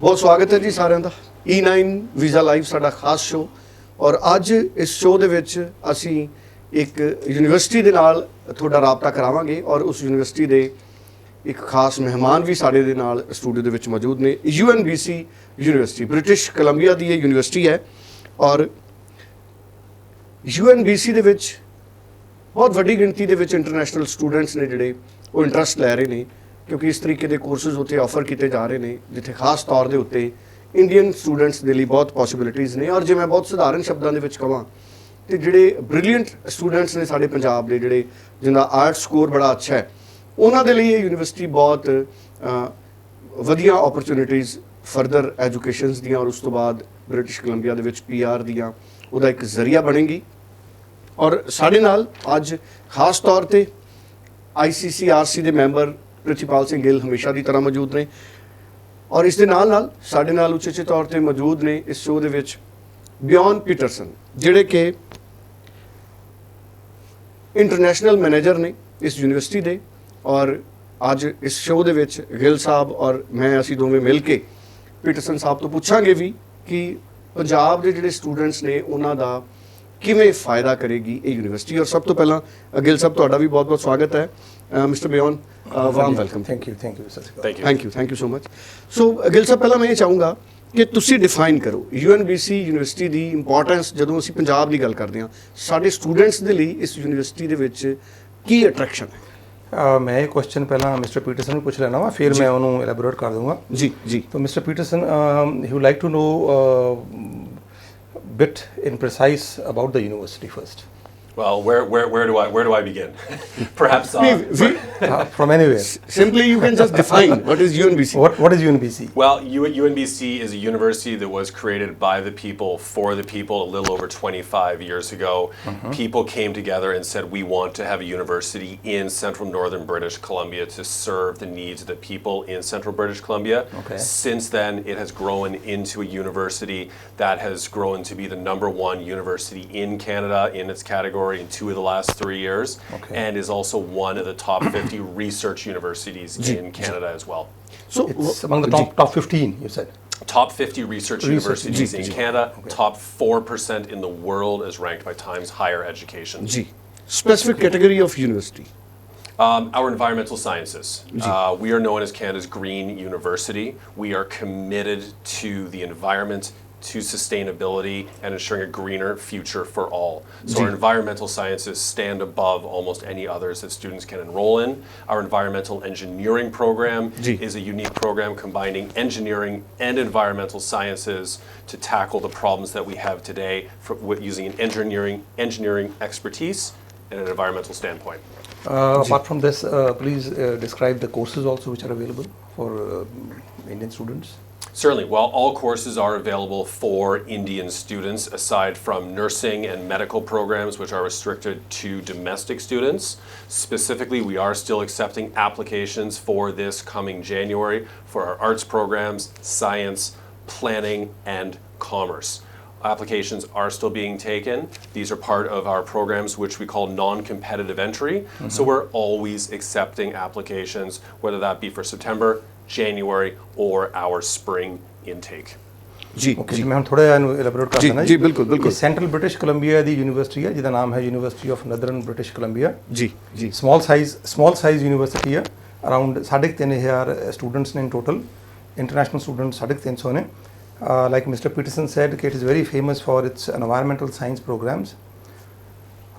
बहुत स्वागत है जी साਰਿਆਂ ਦਾ E9 ਵੀਜ਼ਾ ਲਾਈਵ ਸਾਡਾ ਖਾਸ ਸ਼ੋ ਔਰ ਅੱਜ ਇਸ ਸ਼ੋ ਦੇ ਵਿੱਚ ਅਸੀਂ ਇੱਕ ਯੂਨੀਵਰਸਿਟੀ ਦੇ ਨਾਲ ਤੁਹਾਡਾ ਰਾਬਤਾ ਕਰਾਵਾਂਗੇ ਔਰ ਉਸ ਯੂਨੀਵਰਸਿਟੀ ਦੇ ਇੱਕ ਖਾਸ ਮਹਿਮਾਨ ਵੀ ਸਾਡੇ ਦੇ ਨਾਲ ਸਟੂਡੀਓ ਦੇ ਵਿੱਚ ਮੌਜੂਦ ਨੇ। UNBC ਯੂਨੀਵਰਸਿਟੀ ਬ੍ਰਿਟਿਸ਼ ਕੋਲੰਬੀਆ ਦੀ ਇਹ ਯੂਨੀਵਰਸਿਟੀ ਹੈ ਔਰ UNBC ਦੇ ਵਿੱਚ ਬਹੁਤ ਵੱਡੀ ਗਿਣਤੀ ਦੇ ਵਿੱਚ ਇੰਟਰਨੈਸ਼ਨਲ ਸਟੂਡੈਂਟਸ ਨੇ ਜਿਹੜੇ ਉਹ ਇੰਟਰਸਟ ਲੈ ਰਹੇ ਨੇ क्योंकि इस तरीके के कोर्सेज उत्थे ऑफर किए जा रहे हैं जिथे खास तौर के उत्ते इंडियन स्टूडेंट्स के लिए बहुत पॉसिबिलिटीज़ ने। और जो मैं बहुत साधारण शब्दों के कहां तो जोड़े ब्रिलियंट स्टूडेंट्स ने साढ़े पंजाब के जोड़े जिन्होंने आर्ट स्कोर बड़ा अच्छा है उन्होंने लिए यूनिवर्सिटी बहुत वधिया अपॉर्चुनिटीज़ फर्दर एजुकेशन दियाँ और उस तो बाद ब्रिटिश कोलंबिया के PR दियाँ उहदा एक जरिया बनेगी। और साढ़े नाल अज खास तौर पर ICCRC के मैंबर प्रिंसीपल सिंह गिल हमेशा की तरह मौजूद ने और इस दे नाल साडे नाल उचेचे तौर पर मौजूद ने इस शो दे विच बियॉन पीटरसन जिहड़े कि इंटरनेशनल मैनेजर ने इस यूनिवर्सिटी दे। और अज इस शो दे विच गिल साहब और मैं असीं दोवें मिल के पीटरसन साहब तो पूछांगे भी कि पंजाब के जिहड़े स्टूडेंट्स ने उन्हां दा किवें फायदा करेगी ये यूनिवर्सिटी। और सब तो पहला गिल साहब तुहाडा भी बहुत बहुत स्वागत है। मिस्टर बियॉन warm welcome. Thank you thank you so much. So Gill sahib पहला मैं ये चाहूँगा कि तुसी डिफाइन करो UNBC यूनिवर्सिटी की इंपॉर्टेंस जदों असीं पंजाब की गल करते हैं साडे स्टूडेंट्स के लिए इस यूनिवर्सिटी दे विच की अट्रैक्शन है। मैं ये क्वेश्चन पहला मिस्टर पीटरसन पूछ लेना वा फिर मैं उन्होंने एलैबोरेट कर दूंगा। जी तो mister Peterson he would like to know bit in precise about the university first. Well, where do I begin? Perhaps from anywhere. Simply, you can just define what is UNBC. What is UNBC? Well, UNBC is a university that was created by the people for the people a little over 25 years ago. People came together and said, we want to have a university in central northern British Columbia to serve the needs of the people in central British Columbia. Okay. Since then, it has grown into a university that has grown to be the #1 university in Canada in its category in 2 of the last 3 years, okay, and is also one of the top 50 research universities in Canada as well. So it's among the top 15, you said? Top 50 research universities in Canada, okay. Top 4% in the world as ranked by Times Higher Education. Specific category of university? Our environmental sciences. We are known as Canada's Green University. We are committed to the environment, to sustainability, and ensuring a greener future for all. So our environmental sciences stand above almost any others that students can enroll in. Our environmental engineering program is a unique program combining engineering and environmental sciences to tackle the problems that we have today using an engineering expertise and an environmental standpoint. Apart from this, please describe the courses also which are available for Indian students. Certainly. Well, all courses are available for Indian students aside from nursing and medical programs which are restricted to domestic students. Specifically, we are still accepting applications for this coming January for our arts programs, science, planning, and commerce. Applications are still being taken. These are part of our programs which we call non-competitive entry. So we're always accepting applications, whether that be for September, January, or our spring intake. Okay, मैं थोड़ा elaborate करता ना। जी बिल्कुल। Central British Columbia the university है जिसका नाम है university of northern British Columbia. जी स्मॉल साइज यूनिवर्सिटी है। अराउंड 3,500 स्टूडेंट्स ने इन टोटल। इंटरनेशनल स्टूडेंट्स 350 ने। Like Mr. Peterson said, it is very famous for its environmental science programs.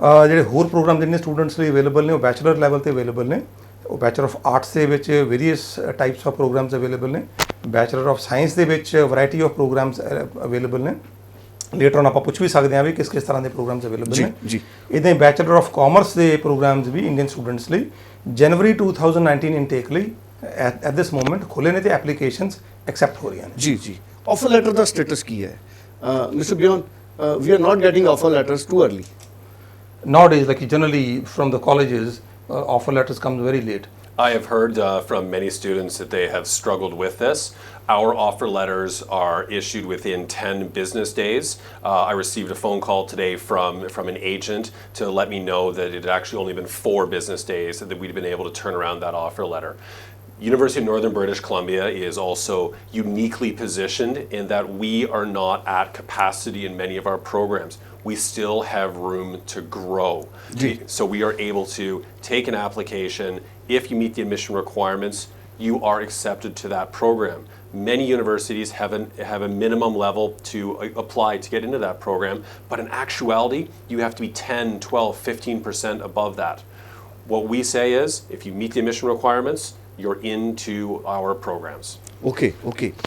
ਜਿਹੜੇ ਹੋਰ ਪ੍ਰੋਗਰਾਮ ਜਿੰਨੇ ਸਟੂਡੈਂਟਸ ਲਈ ਅਵੇਲੇਬਲ ਨੇ ਉਹ ਬੈਚਲਰ ਲੈਵਲ ਤੇ ਅਵੇਲੇਬਲ ਨੇ। ਉਹ ਬੈਚਲਰ ਆਫ ਆਰਟਸ ਦੇ ਵਿੱਚ various types of programs available ਨੇ। ਬੈਚਲਰ ਆਫ ਸਾਇੰਸ ਦੇ ਵਿੱਚ ਵੈਰਾਈਟੀ ਆਫ ਪ੍ਰੋਗਰਾਮਸ ਅਵੇਲੇਬਲ ਨੇ। ਲੇਟਰ ਔਨ ਆਪਾਂ ਪੁੱਛ ਵੀ ਸਕਦੇ ਹਾਂ ਵੀ ਕਿਸ ਤਰ੍ਹਾਂ ਦੇ ਪ੍ਰੋਗਰਾਮਸ ਅਵੇਲੇਬਲ ਨੇ। ਇੱਦਾਂ ਹੀ ਬੈਚਲਰ ਆਫ ਕਾਮਰਸ ਦੇ ਪ੍ਰੋਗਰਾਮਸ ਵੀ ਇੰਡੀਅਨ ਸਟੂਡੈਂਟਸ ਲਈ ਜਨਵਰੀ 2019 ਇਨਟੇਕ ਲਈ ਐਟ ਦਿਸ ਮੋਮੈਂਟ ਖੁੱਲ੍ਹੇ ਨੇ ਤੇ ਐਪਲੀਕੇਸ਼ਨਸ ਐਕਸੈਪਟ ਹੋ ਰਹੀਆਂ ਨੇ। ਜੀ ऑफर लेटर का स्टेटस की है? Mr. Bion, we are not getting offer letters too early. Nowadays, like generally from the colleges, offer letters come very late. I have heard from many students that they have struggled with this. Our offer letters are issued within 10 business days. I received a phone call today from an agent to let me know that it had actually only been 4 business days that we'd been able to turn around that offer letter. University of Northern British Columbia is also uniquely positioned in that we are not at capacity in many of our programs. We still have room to grow. So we are able to take an application. If you meet the admission requirements, you are accepted to that program. Many universities have a minimum level to apply to get into that program, but in actuality, you have to be 10, 12, 15% above that. What we say is, if you meet the admission requirements, you're into our programs. Okay.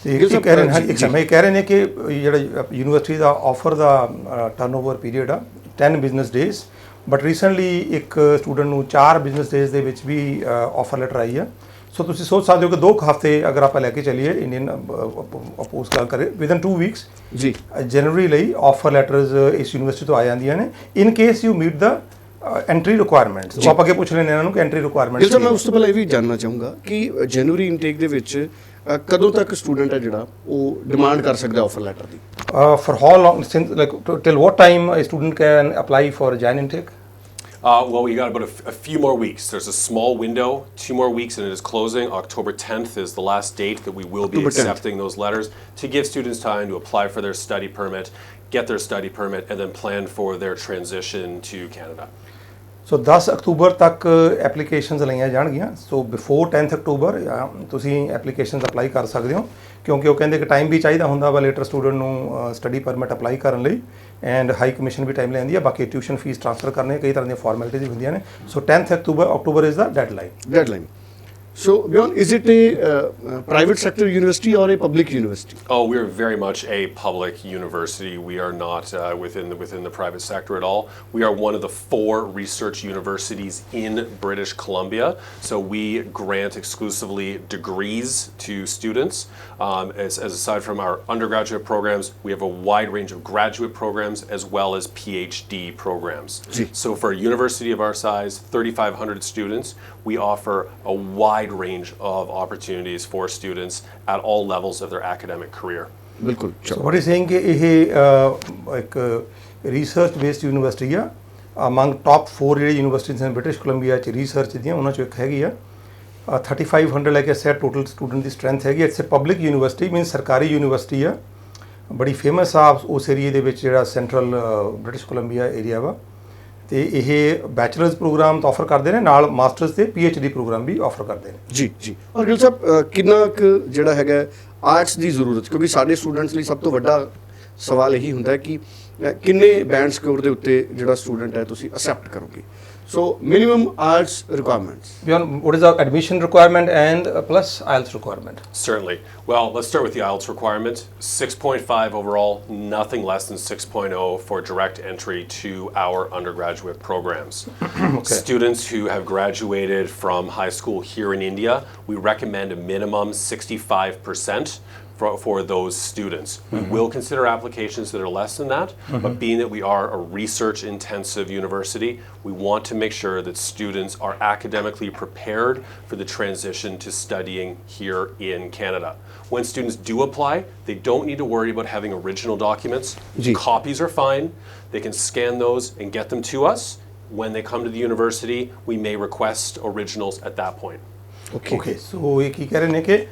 ਇਹ ਕਹਿ ਰਹੇ ਨੇ ਇੱਕ ਸਮੇਂ ਕਹਿ ਰਹੇ ਨੇ ਕਿ ਜਿਹੜਾ ਯੂਨੀਵਰਸਿਟੀ ਦਾ ਆਫਰ ਦਾ ਟਰਨਓਵਰ ਪੀਰੀਅਡ ਆ 10 ਬਿਜ਼ਨਸ ਡੇਜ਼ ਬਟ ਰੀਸੈਂਟਲੀ ਇੱਕ ਸਟੂਡੈਂਟ ਨੂੰ 4 ਬਿਜ਼ਨਸ ਡੇਜ਼ ਦੇ ਵਿੱਚ ਵੀ ਆਫਰ ਲੈਟਰ ਆਈ ਆ ਸੋ ਤੁਸੀਂ ਸੋਚ ਸਕਦੇ ਹੋ ਕਿ 2 ਹਫ਼ਤੇ ਅਗਰ ਆਪਾਂ ਲੈ ਕੇ ਚੱਲੀਏ ਇੰਡੀਅਨ ਅਪੋਜ਼ ਗੱਲ ਕਰੇ ਵਿਦਨ 2 ਵੀਕਸ ਜੀ ਜਨਵਰੀ ਲਈ ਆਫਰ ਲੈਟਰਸ ਇਸ ਯੂਨੀਵਰਸਿਟੀ ਤੋਂ ਆ ਜਾਂਦੀਆਂ ਨੇ in case you meat the entry requirements ਉਹ ਆਪਾਂ ਅੱਗੇ ਪੁੱਛ ਲੈਂਦੇ ਇਹਨਾਂ ਨੂੰ ਕਿ ਐਂਟਰੀ ਰਿਕੁਆਇਰਮੈਂਟਸ ਸਰ ਮੈਂ ਉਸ ਤੋਂ ਪਹਿਲਾਂ ਇਹ ਵੀ ਜਾਣਨਾ ਚਾਹੂੰਗਾ ਕਿ ਜਨਵਰੀ ਇਨਟੇਕ ਦੇ ਵਿੱਚ ਕਦੋਂ ਤੱਕ ਸਟੂਡੈਂਟ ਹੈ ਜਿਹੜਾ ਉਹ ਡਿਮਾਂਡ ਕਰ ਸਕਦਾ offer letter the for how long since like till what time a student can apply for Jan intake? Well, we got about a few more weeks. There's a small window, 2 more weeks, and it is closing. October 10th is the last date that we will be accepting those letters to give students time to apply for their study permit, get their study permit, and then plan for their transition to Canada. So 10 October ਤੱਕ applications ਲਈਆਂ ਜਾਣਗੀਆਂ ਸੋ before 10th October ਤੁਸੀਂ applications apply ਕਰ ਸਕਦੇ ਹੋ ਕਿਉਂਕਿ ਉਹ ਕਹਿੰਦੇ ਕਿ ਟਾਈਮ ਵੀ ਚਾਹੀਦਾ ਹੁੰਦਾ ਵਾ ਲੇਟਰ ਸਟੂਡੈਂਟ ਨੂੰ ਸਟੱਡੀ ਪਰਮਿਟ ਅਪਲਾਈ ਕਰਨ ਲਈ ਐਂਡ ਹਾਈ ਕਮਿਸ਼ਨ ਵੀ ਟਾਈਮ ਲੈਂਦੀ ਆ ਬਾਕੀ ਟਿਊਸ਼ਨ ਫੀਸ ਟ੍ਰਾਂਸਫਰ ਕਰਨੇ ਕਈ ਤਰ੍ਹਾਂ ਦੀਆਂ ਫਾਰਮੈਲਿਟੀਜ਼ ਹੁੰਦੀਆਂ ਨੇ ਸੋ 10th October is the deadline So, Bjorn, is it a private sector university or a public university? Oh, we are very much a public university. We are not within the private sector at all. We are one of the 4 research universities in British Columbia. So we grant exclusively degrees to students. As aside from our undergraduate programs, we have a wide range of graduate programs as well as PhD programs. So for a university of our size, 3,500 students, we offer a wide range of opportunities for students at all levels of their academic career. ਬਿਲਕੁਲ So what is saying ਕਿ ਇਹ ਇੱਕ research based university ਆ among top 4 ਜਿਹੜੇ universities ਨੇ British Columbia 'ਚ research ਦੀਆਂ ਉਹਨਾਂ 'ਚੋਂ ਇੱਕ ਹੈਗੀ ਆ 3500 like I said total student ਦੀ ਸਟਰੈਂਥ ਹੈਗੀ it's a public university means ਸਰਕਾਰੀ ਯੂਨੀਵਰਸਿਟੀ ਆ ਬੜੀ ਫੇਮਸ ਆ ਉਸ ਏਰੀਏ ਦੇ ਵਿੱਚ ਜਿਹੜਾ ਸੈਂਟਰਲ ਬ੍ਰਿਟਿਸ਼ ਕੋਲੰਬੀਆ ਏਰੀਆ ਵਾ ਤੇ ਇਹ ਬੈਚਲਰਸ ਪ੍ਰੋਗਰਾਮ ਤਾਂ ਆਫਰ ਕਰਦੇ ਨੇ ਨਾਲ ਮਾਸਟਰਸ ਤੇ PhD ਪ੍ਰੋਗਰਾਮ ਵੀ ਆਫਰ ਕਰਦੇ ਨੇ ਜੀ ਔਰ ਗਿੱਲ ਸਾਹਿਬ ਕਿੰਨਾ ਕੁ ਜਿਹੜਾ ਹੈਗਾ ਆਰਟਸ ਦੀ ਜ਼ਰੂਰਤ ਕਿਉਂਕਿ ਸਾਡੇ ਸਟੂਡੈਂਟਸ ਲਈ ਸਭ ਤੋਂ ਵੱਡਾ ਸਵਾਲ ਇਹੀ ਹੁੰਦਾ ਕਿ ਕਿੰਨੇ ਬੈਂਡ ਸਕੋਰ ਦੇ ਉੱਤੇ ਜਿਹੜਾ ਸਟੂਡੈਂਟ ਹੈ ਤੁਸੀਂ ਅਸੈਪਟ ਕਰੋਗੇ So minimum arts requirements. Beyond, what is the admission requirement and plus IELTS requirement? Certainly. Well, let's start with the IELTS requirement. 6.5 overall, nothing less than 6.0 for direct entry to our undergraduate programs. Okay. Students who have graduated from high school here in India, we recommend a minimum 65% for those students. We will consider applications that are less than that, but being that we are a research-intensive university, we want to make sure that students are academically prepared for the transition to studying here in Canada. When students do apply, they don't need to worry about having original documents. Copies are fine. They can scan those and get them to us. When they come to the university, we may request originals at that point. Okay. So ਇਹ ਕੀ ਕਹਿ ਰਹੇ ਨੇ ਕਿ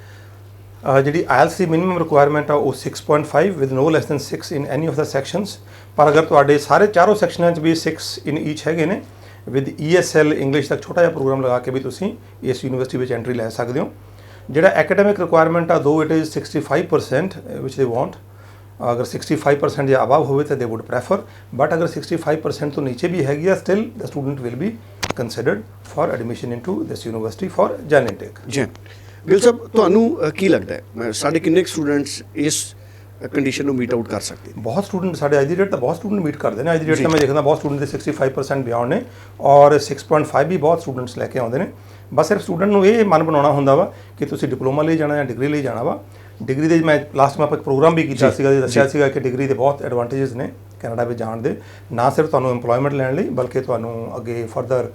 ਜਿਹੜੀ IELTS ਦੀ minimum requirement ਆ ਉਹ 6.5 with no less than 6 in any of the sections ਪਰ ਅਗਰ ਤੁਹਾਡੇ ਸਾਰੇ ਚਾਰੋਂ ਸੈਕਸ਼ਨਾਂ 'ਚ ਵੀ 6 ਇਨ ਈਚ ਹੈਗੇ ਨੇ ਵਿਦ ESL ਇੰਗਲਿਸ਼ ਤੱਕ ਛੋਟਾ ਜਿਹਾ ਪ੍ਰੋਗਰਾਮ ਲਗਾ ਕੇ ਵੀ ਤੁਸੀਂ ਇਸ ਯੂਨੀਵਰਸਿਟੀ ਵਿੱਚ ਐਂਟਰੀ ਲੈ ਸਕਦੇ ਹੋ ਜਿਹੜਾ ਐਕੈਡੈਮਿਕ ਰਿਕੁਆਇਰਮੈਂਟ ਆ ਦੋ it is 65% which they want ਅਗਰ 65% ਜਾਂ ਅਬਵ ਹੋਵੇ ਤਾਂ ਦੇ ਵੁੱਡ ਪ੍ਰੈਫਰ ਬਟ ਅਗਰ 65% ਤੋਂ ਨੀਚੇ ਵੀ ਹੈਗੀ ਆ still the student will be considered for admission into this university for ਜਨ ਇਨਟੇਕ ਗਿੱਲ ਸਾਹਿਬ ਤੁਹਾਨੂੰ ਕੀ ਲੱਗਦਾ ਹੈ ਸਾਡੇ ਕਿੰਨੇ ਸਟੂਡੈਂਟਸ ਇਸ ਕੰਡੀਸ਼ਨ ਨੂੰ ਮੀਟ ਆਊਟ ਕਰ ਸਕਦੇ ਬਹੁਤ ਸਟੂਡੈਂਟ ਸਾਡੇ ਅੱਜ ਦੀ ਡੇਟ ਤਾਂ ਬਹੁਤ ਸਟੂਡੈਂਟ ਮੀਟ ਕਰਦੇ ਨੇ ਅੱਜ ਦੀ ਡੇਟ ਤਾਂ ਮੈਂ ਦੇਖਦਾ ਬਹੁਤ ਸਟੂਡੈਂਟ ਦੇ 65% ਬਿਯੋਂਡ ਨੇ ਔਰ 6.5 ਵੀ ਬਹੁਤ ਸਟੂਡੈਂਟਸ ਲੈ ਕੇ ਆਉਂਦੇ ਨੇ ਬਸ ਸਿਰਫ ਸਟੂਡੈਂਟ ਨੂੰ ਇਹ ਮਨ ਬਣਾਉਣਾ ਹੁੰਦਾ ਵਾ ਕਿ ਤੁਸੀਂ ਡਿਪਲੋਮਾ ਲਈ ਜਾਣਾ ਜਾਂ ਡਿਗਰੀ ਲਈ ਜਾਣਾ ਵਾ ਡਿਗਰੀ ਦੇ ਮੈਂ ਲਾਸਟ ਮੈਂ ਆਪਾਂ ਇੱਕ ਪ੍ਰੋਗਰਾਮ ਵੀ ਕੀਤਾ ਸੀਗਾ ਦੱਸਿਆ ਸੀਗਾ ਕਿ ਡਿਗਰੀ ਦੇ ਬਹੁਤ ਐਡਵਾਂਟੇਜਸ ਨੇ ਕੈਨੇਡਾ ਵਿੱਚ ਜਾਣ ਦੇ ਨਾ ਸਿਰਫ ਤੁਹਾਨੂੰ ਇੰਪਲੋਇਮੈਂਟ ਲੈਣ ਲਈ ਬਲਕਿ ਤੁਹਾਨੂੰ ਅੱਗੇ ਫਰਦਰ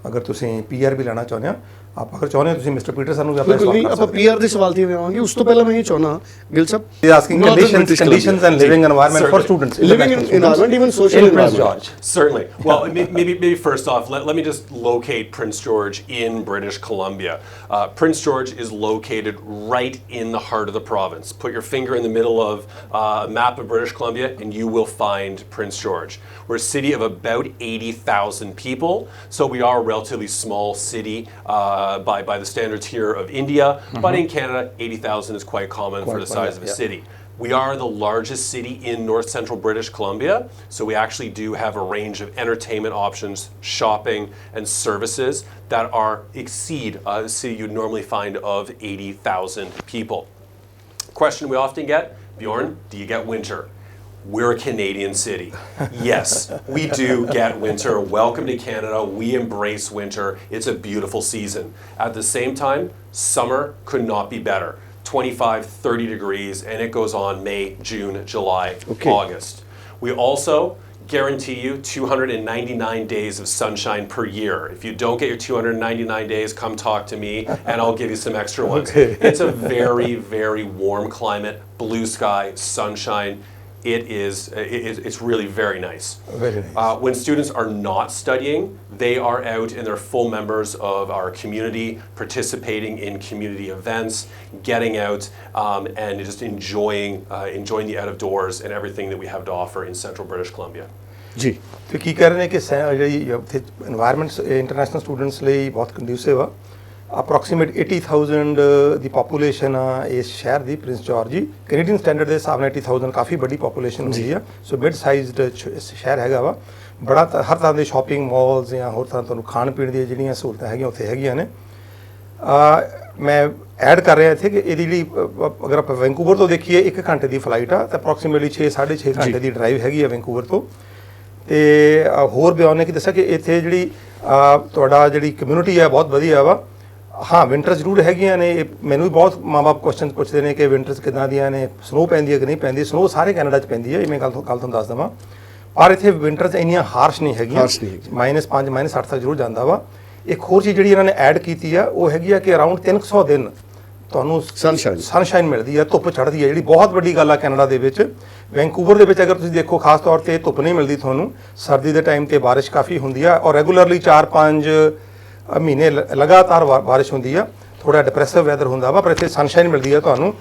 ਅਗਰ ਤੁਸੀਂ PR ਵੀ ਲੈਣਾ ਚਾਹੁੰਦੇ ਆ आप अगर चाहते हो मिस्टर पीटरसन ਨੂੰ ਵੀ ਆਪਾਂ ਬਿਲਕੁਲ ਨਹੀਂ, ਆਪਾਂ ਪੀਆਰ ਦੇ ਸਵਾਲ ਤੇ ਆਵਾਂਗੇ। ਉਸ ਤੋਂ ਪਹਿਲਾਂ ਮੈਂ ਇਹ ਚਾਹਨਾ ਗਿਲ ਸਾਹਿਬ, asking conditions and living environment for students, living environment, even social environment. Certainly. Well, maybe first off, let me just locate Prince George in British Columbia. Prince George is located right in the heart of the province. Put your finger in the middle of a map of British Columbia and you will find Prince George. We're a city of about 80,000 people, so we are a relatively small city by the standards here of India, but in Canada 80,000 is quite common for the size of a city. We are the largest city in north central British Columbia, so we actually do have a range of entertainment options, shopping and services that exceed a city you'd normally find of 80,000 people. Question we often get, Bjorn, do you get winter? We're a Canadian city. Yes, we do get winter. Welcome to Canada. We embrace winter. It's a beautiful season. At the same time, summer could not be better. 25, 30 degrees, and it goes on May, June, July, August. We also guarantee you 299 days of sunshine per year. If you don't get your 299 days, come talk to me and I'll give you some extra ones. It's a very, very warm climate, blue sky, sunshine. It's really very nice. Very nice. When students are not studying, they are out and they're full members of our community, participating in community events, getting out and just enjoying the out of doors and everything that we have to offer in central British Columbia. ਜੀ ਤੇ ਕੀ ਕਹਿ ਰਹੇ ਨੇ ਕਿ ਜਿਹੜੀ environment international students ਲਈ ਬਹੁਤ ਕੰਡਿਊਸਿਵ ਆ। ਅਪਰੋਕਸੀਮੇਟ 80,000 ਦੀ ਪਾਪੂਲੇਸ਼ਨ ਆ ਇਸ ਸ਼ਹਿਰ ਦੀ, ਪ੍ਰਿੰਸ ਜਾਰਜ ਜੀ। ਕੈਨੇਡੀਅਨ ਸਟੈਂਡਰਡ ਦੇ ਹਿਸਾਬ ਨਾਲ 80,000 ਕਾਫੀ ਵੱਡੀ ਪਾਪੂਲੇਸ਼ਨ ਹੁੰਦੀ ਆ। ਸੋ ਮਿਡ ਸਾਈਜ਼ਡ ਸ਼ਹਿਰ ਹੈਗਾ ਵਾ, ਬੜਾ ਹਰ ਤਰ੍ਹਾਂ ਦੇ ਸ਼ਾਪਿੰਗ ਮਾਲਸ ਜਾਂ ਹੋਰ ਤਰ੍ਹਾਂ ਤੁਹਾਨੂੰ ਖਾਣ ਪੀਣ ਦੀਆਂ ਜਿਹੜੀਆਂ ਸਹੂਲਤਾਂ ਹੈਗੀਆਂ ਉੱਥੇ ਹੈਗੀਆਂ ਨੇ। ਮੈਂ ਐਡ ਕਰ ਰਿਹਾ ਇੱਥੇ ਕਿ ਇਹਦੀ ਲਈ ਅਗਰ ਆਪਾਂ ਵੈਂਕੂਵਰ ਤੋਂ ਦੇਖੀਏ 1 ਘੰਟੇ ਦੀ ਫਲਾਈਟ ਆ ਤਾਂ ਅਪਰੋਕਸੀਮੇਟਲੀ 6-6.5 ਘੰਟੇ ਦੀ ਡਰਾਈਵ ਹੈਗੀ ਆ ਵੈਂਕੂਵਰ ਤੋਂ। ਤੇ ਹੋਰ ਬਿਆਨ ਨੇ ਕਿ ਦੱਸਿਆ ਕਿ ਇੱਥੇ ਜਿਹੜੀ ਤੁਹਾਡਾ ਜਿਹੜੀ ਕਮਿਊਨਿਟੀ ਹੈ ਬਹੁਤ ਵਧੀਆ ਵਾ। ਹਾਂ ਵਿੰਟਰ ਜ਼ਰੂਰ ਹੈਗੀਆਂ ਨੇ, ਮੈਨੂੰ ਵੀ ਬਹੁਤ ਮਾਂ ਬਾਪ ਕੁਐਸਚਨ ਪੁੱਛਦੇ ਨੇ ਕਿ ਵਿੰਟਰਸ ਕਿੱਦਾਂ ਦੀਆਂ ਨੇ, ਸਨੋ ਪੈਂਦੀ ਹੈ ਕਿ ਨਹੀਂ ਪੈਂਦੀ। ਸਨੋ ਸਾਰੇ ਕੈਨੇਡਾ 'ਚ ਪੈਂਦੀ ਹੈ, ਇਹ ਮੈਂ ਕੱਲ੍ਹ ਤੁਹਾਨੂੰ ਦੱਸ ਦੇਵਾਂ, ਪਰ ਇੱਥੇ ਵਿੰਟਰਸ ਇੰਨੀਆਂ ਹਾਰਸ਼ ਨਹੀਂ ਹੈਗੀਆਂ, -5 -8 ਤੱਕ ਜ਼ਰੂਰ ਜਾਂਦਾ ਵਾ। ਇੱਕ ਹੋਰ ਚੀਜ਼ ਜਿਹੜੀ ਇਹਨਾਂ ਨੇ ਐਡ ਕੀਤੀ ਆ ਉਹ ਹੈਗੀ ਆ ਕਿ ਅਰਾਊਂਡ 300 ਦਿਨ ਤੁਹਾਨੂੰ ਸਨਸ਼ਾਈਨ ਮਿਲਦੀ ਆ, ਧੁੱਪ ਚੜ੍ਹਦੀ ਹੈ, ਜਿਹੜੀ ਬਹੁਤ ਵੱਡੀ ਗੱਲ ਆ ਕੈਨੇਡਾ ਦੇ ਵਿੱਚ। ਵੈਂਕੂਵਰ ਦੇ ਵਿੱਚ ਅਗਰ ਤੁਸੀਂ ਦੇਖੋ ਖਾਸ ਤੌਰ 'ਤੇ ਧੁੱਪ ਨਹੀਂ ਮਿਲਦੀ ਤੁਹਾਨੂੰ, ਸਰਦੀ ਦੇ ਟਾਈਮ 'ਤੇ ਬਾਰਿਸ਼ ਕਾਫੀ ਹੁੰਦੀ ਆ ਔਰ ਰੈਗੂਲਰਲੀ 4-5 ਮਹੀਨੇ ਲਗਾਤਾਰ ਬਾਰਿਸ਼ ਹੁੰਦੀ ਆ। ਥੋੜਾ ਡਿਪਰੈਸਿਵ ਵੈਦਰ ਹੁੰਦਾ ਵਾ, ਪਰ ਇੱਥੇ ਸਨਸ਼ਾਈਨ ਮਿਲਦੀ ਆ ਤੁਹਾਨੂੰ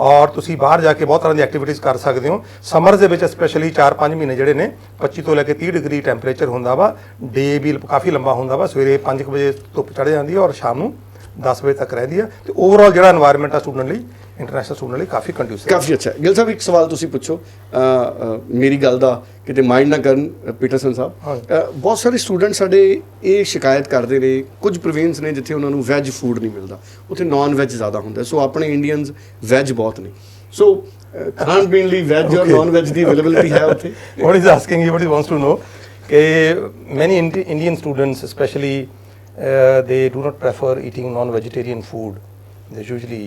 ਔਰ ਤੁਸੀਂ ਬਾਹਰ ਜਾ ਕੇ ਬਹੁਤ ਤਰ੍ਹਾਂ ਦੀ ਐਕਟੀਵਿਟੀਜ਼ ਕਰ ਸਕਦੇ ਹੋ। ਸਮਰਸ ਦੇ ਵਿੱਚ ਸਪੈਸ਼ਲੀ 4-5 ਮਹੀਨੇ ਜਿਹੜੇ ਨੇ 25 ਤੋਂ ਲੈ ਕੇ 30 ਡਿਗਰੀ ਟੈਂਪਰੇਚਰ ਹੁੰਦਾ ਵਾ, ਡੇ ਵੀ ਕਾਫੀ ਲੰਬਾ ਹੁੰਦਾ ਵਾ। ਸਵੇਰੇ 5 ਵਜੇ ਧੁੱਪ ਚੜ੍ਹ ਜਾਂਦੀ ਹੈ ਔਰ ਸ਼ਾਮ ਨੂੰ 10 ਵਜੇ ਤੱਕ ਰਹਿੰਦੀ ਆ। ਤੇ ਓਵਰਆਲ ਜਿਹੜਾ ਐਨਵਾਇਰਨਮੈਂਟ ਆ ਸਟੂਡੈਂਟ ਲਈ, ਇੰਟਰਨੈਸ਼ਨਲ ਸਟੂਡੈਂਟ ਲਈ ਕਾਫੀ ਕੰਡਿਊਸਿਵ, ਕਾਫੀ ਅੱਛਾ। ਗਿੱਲ ਸਾਹਿਬ ਇੱਕ ਸਵਾਲ ਤੁਸੀਂ ਪੁੱਛੋ, ਮੇਰੀ ਗੱਲ ਦਾ ਕਿਤੇ ਮਾਈਂਡ ਨਾ ਕਰਨ ਪੀਟਰਸਨ ਸਾਹਿਬ। ਬਹੁਤ ਸਾਰੇ ਸਟੂਡੈਂਟ ਸਾਡੇ ਇਹ ਸ਼ਿਕਾਇਤ ਕਰਦੇ ਨੇ, ਕੁਝ ਪ੍ਰੋਵਿੰਸ ਨੇ ਜਿੱਥੇ ਉਹਨਾਂ ਨੂੰ ਵੈਜ ਫੂਡ ਨਹੀਂ ਮਿਲਦਾ, ਉੱਥੇ ਨਾਨ ਵੈਜ ਜ਼ਿਆਦਾ ਹੁੰਦਾ। ਸੋ ਆਪਣੇ ਇੰਡੀਅਨਸ ਵੈਜ ਬਹੁਤ ਨੇ, ਸੋ ਖਾਣ ਪੀਣ ਲਈ ਵੈਜ ਔਰ ਨਾਨ ਵੈਜ ਦੀ ਅਵੇਲੇਬਿਲਿਟੀ ਹੈ ਉੱਥੇ? What is asking you, what he wants to know ਕਿ many Indian students especially they do not prefer eating non-vegetarian food. They usually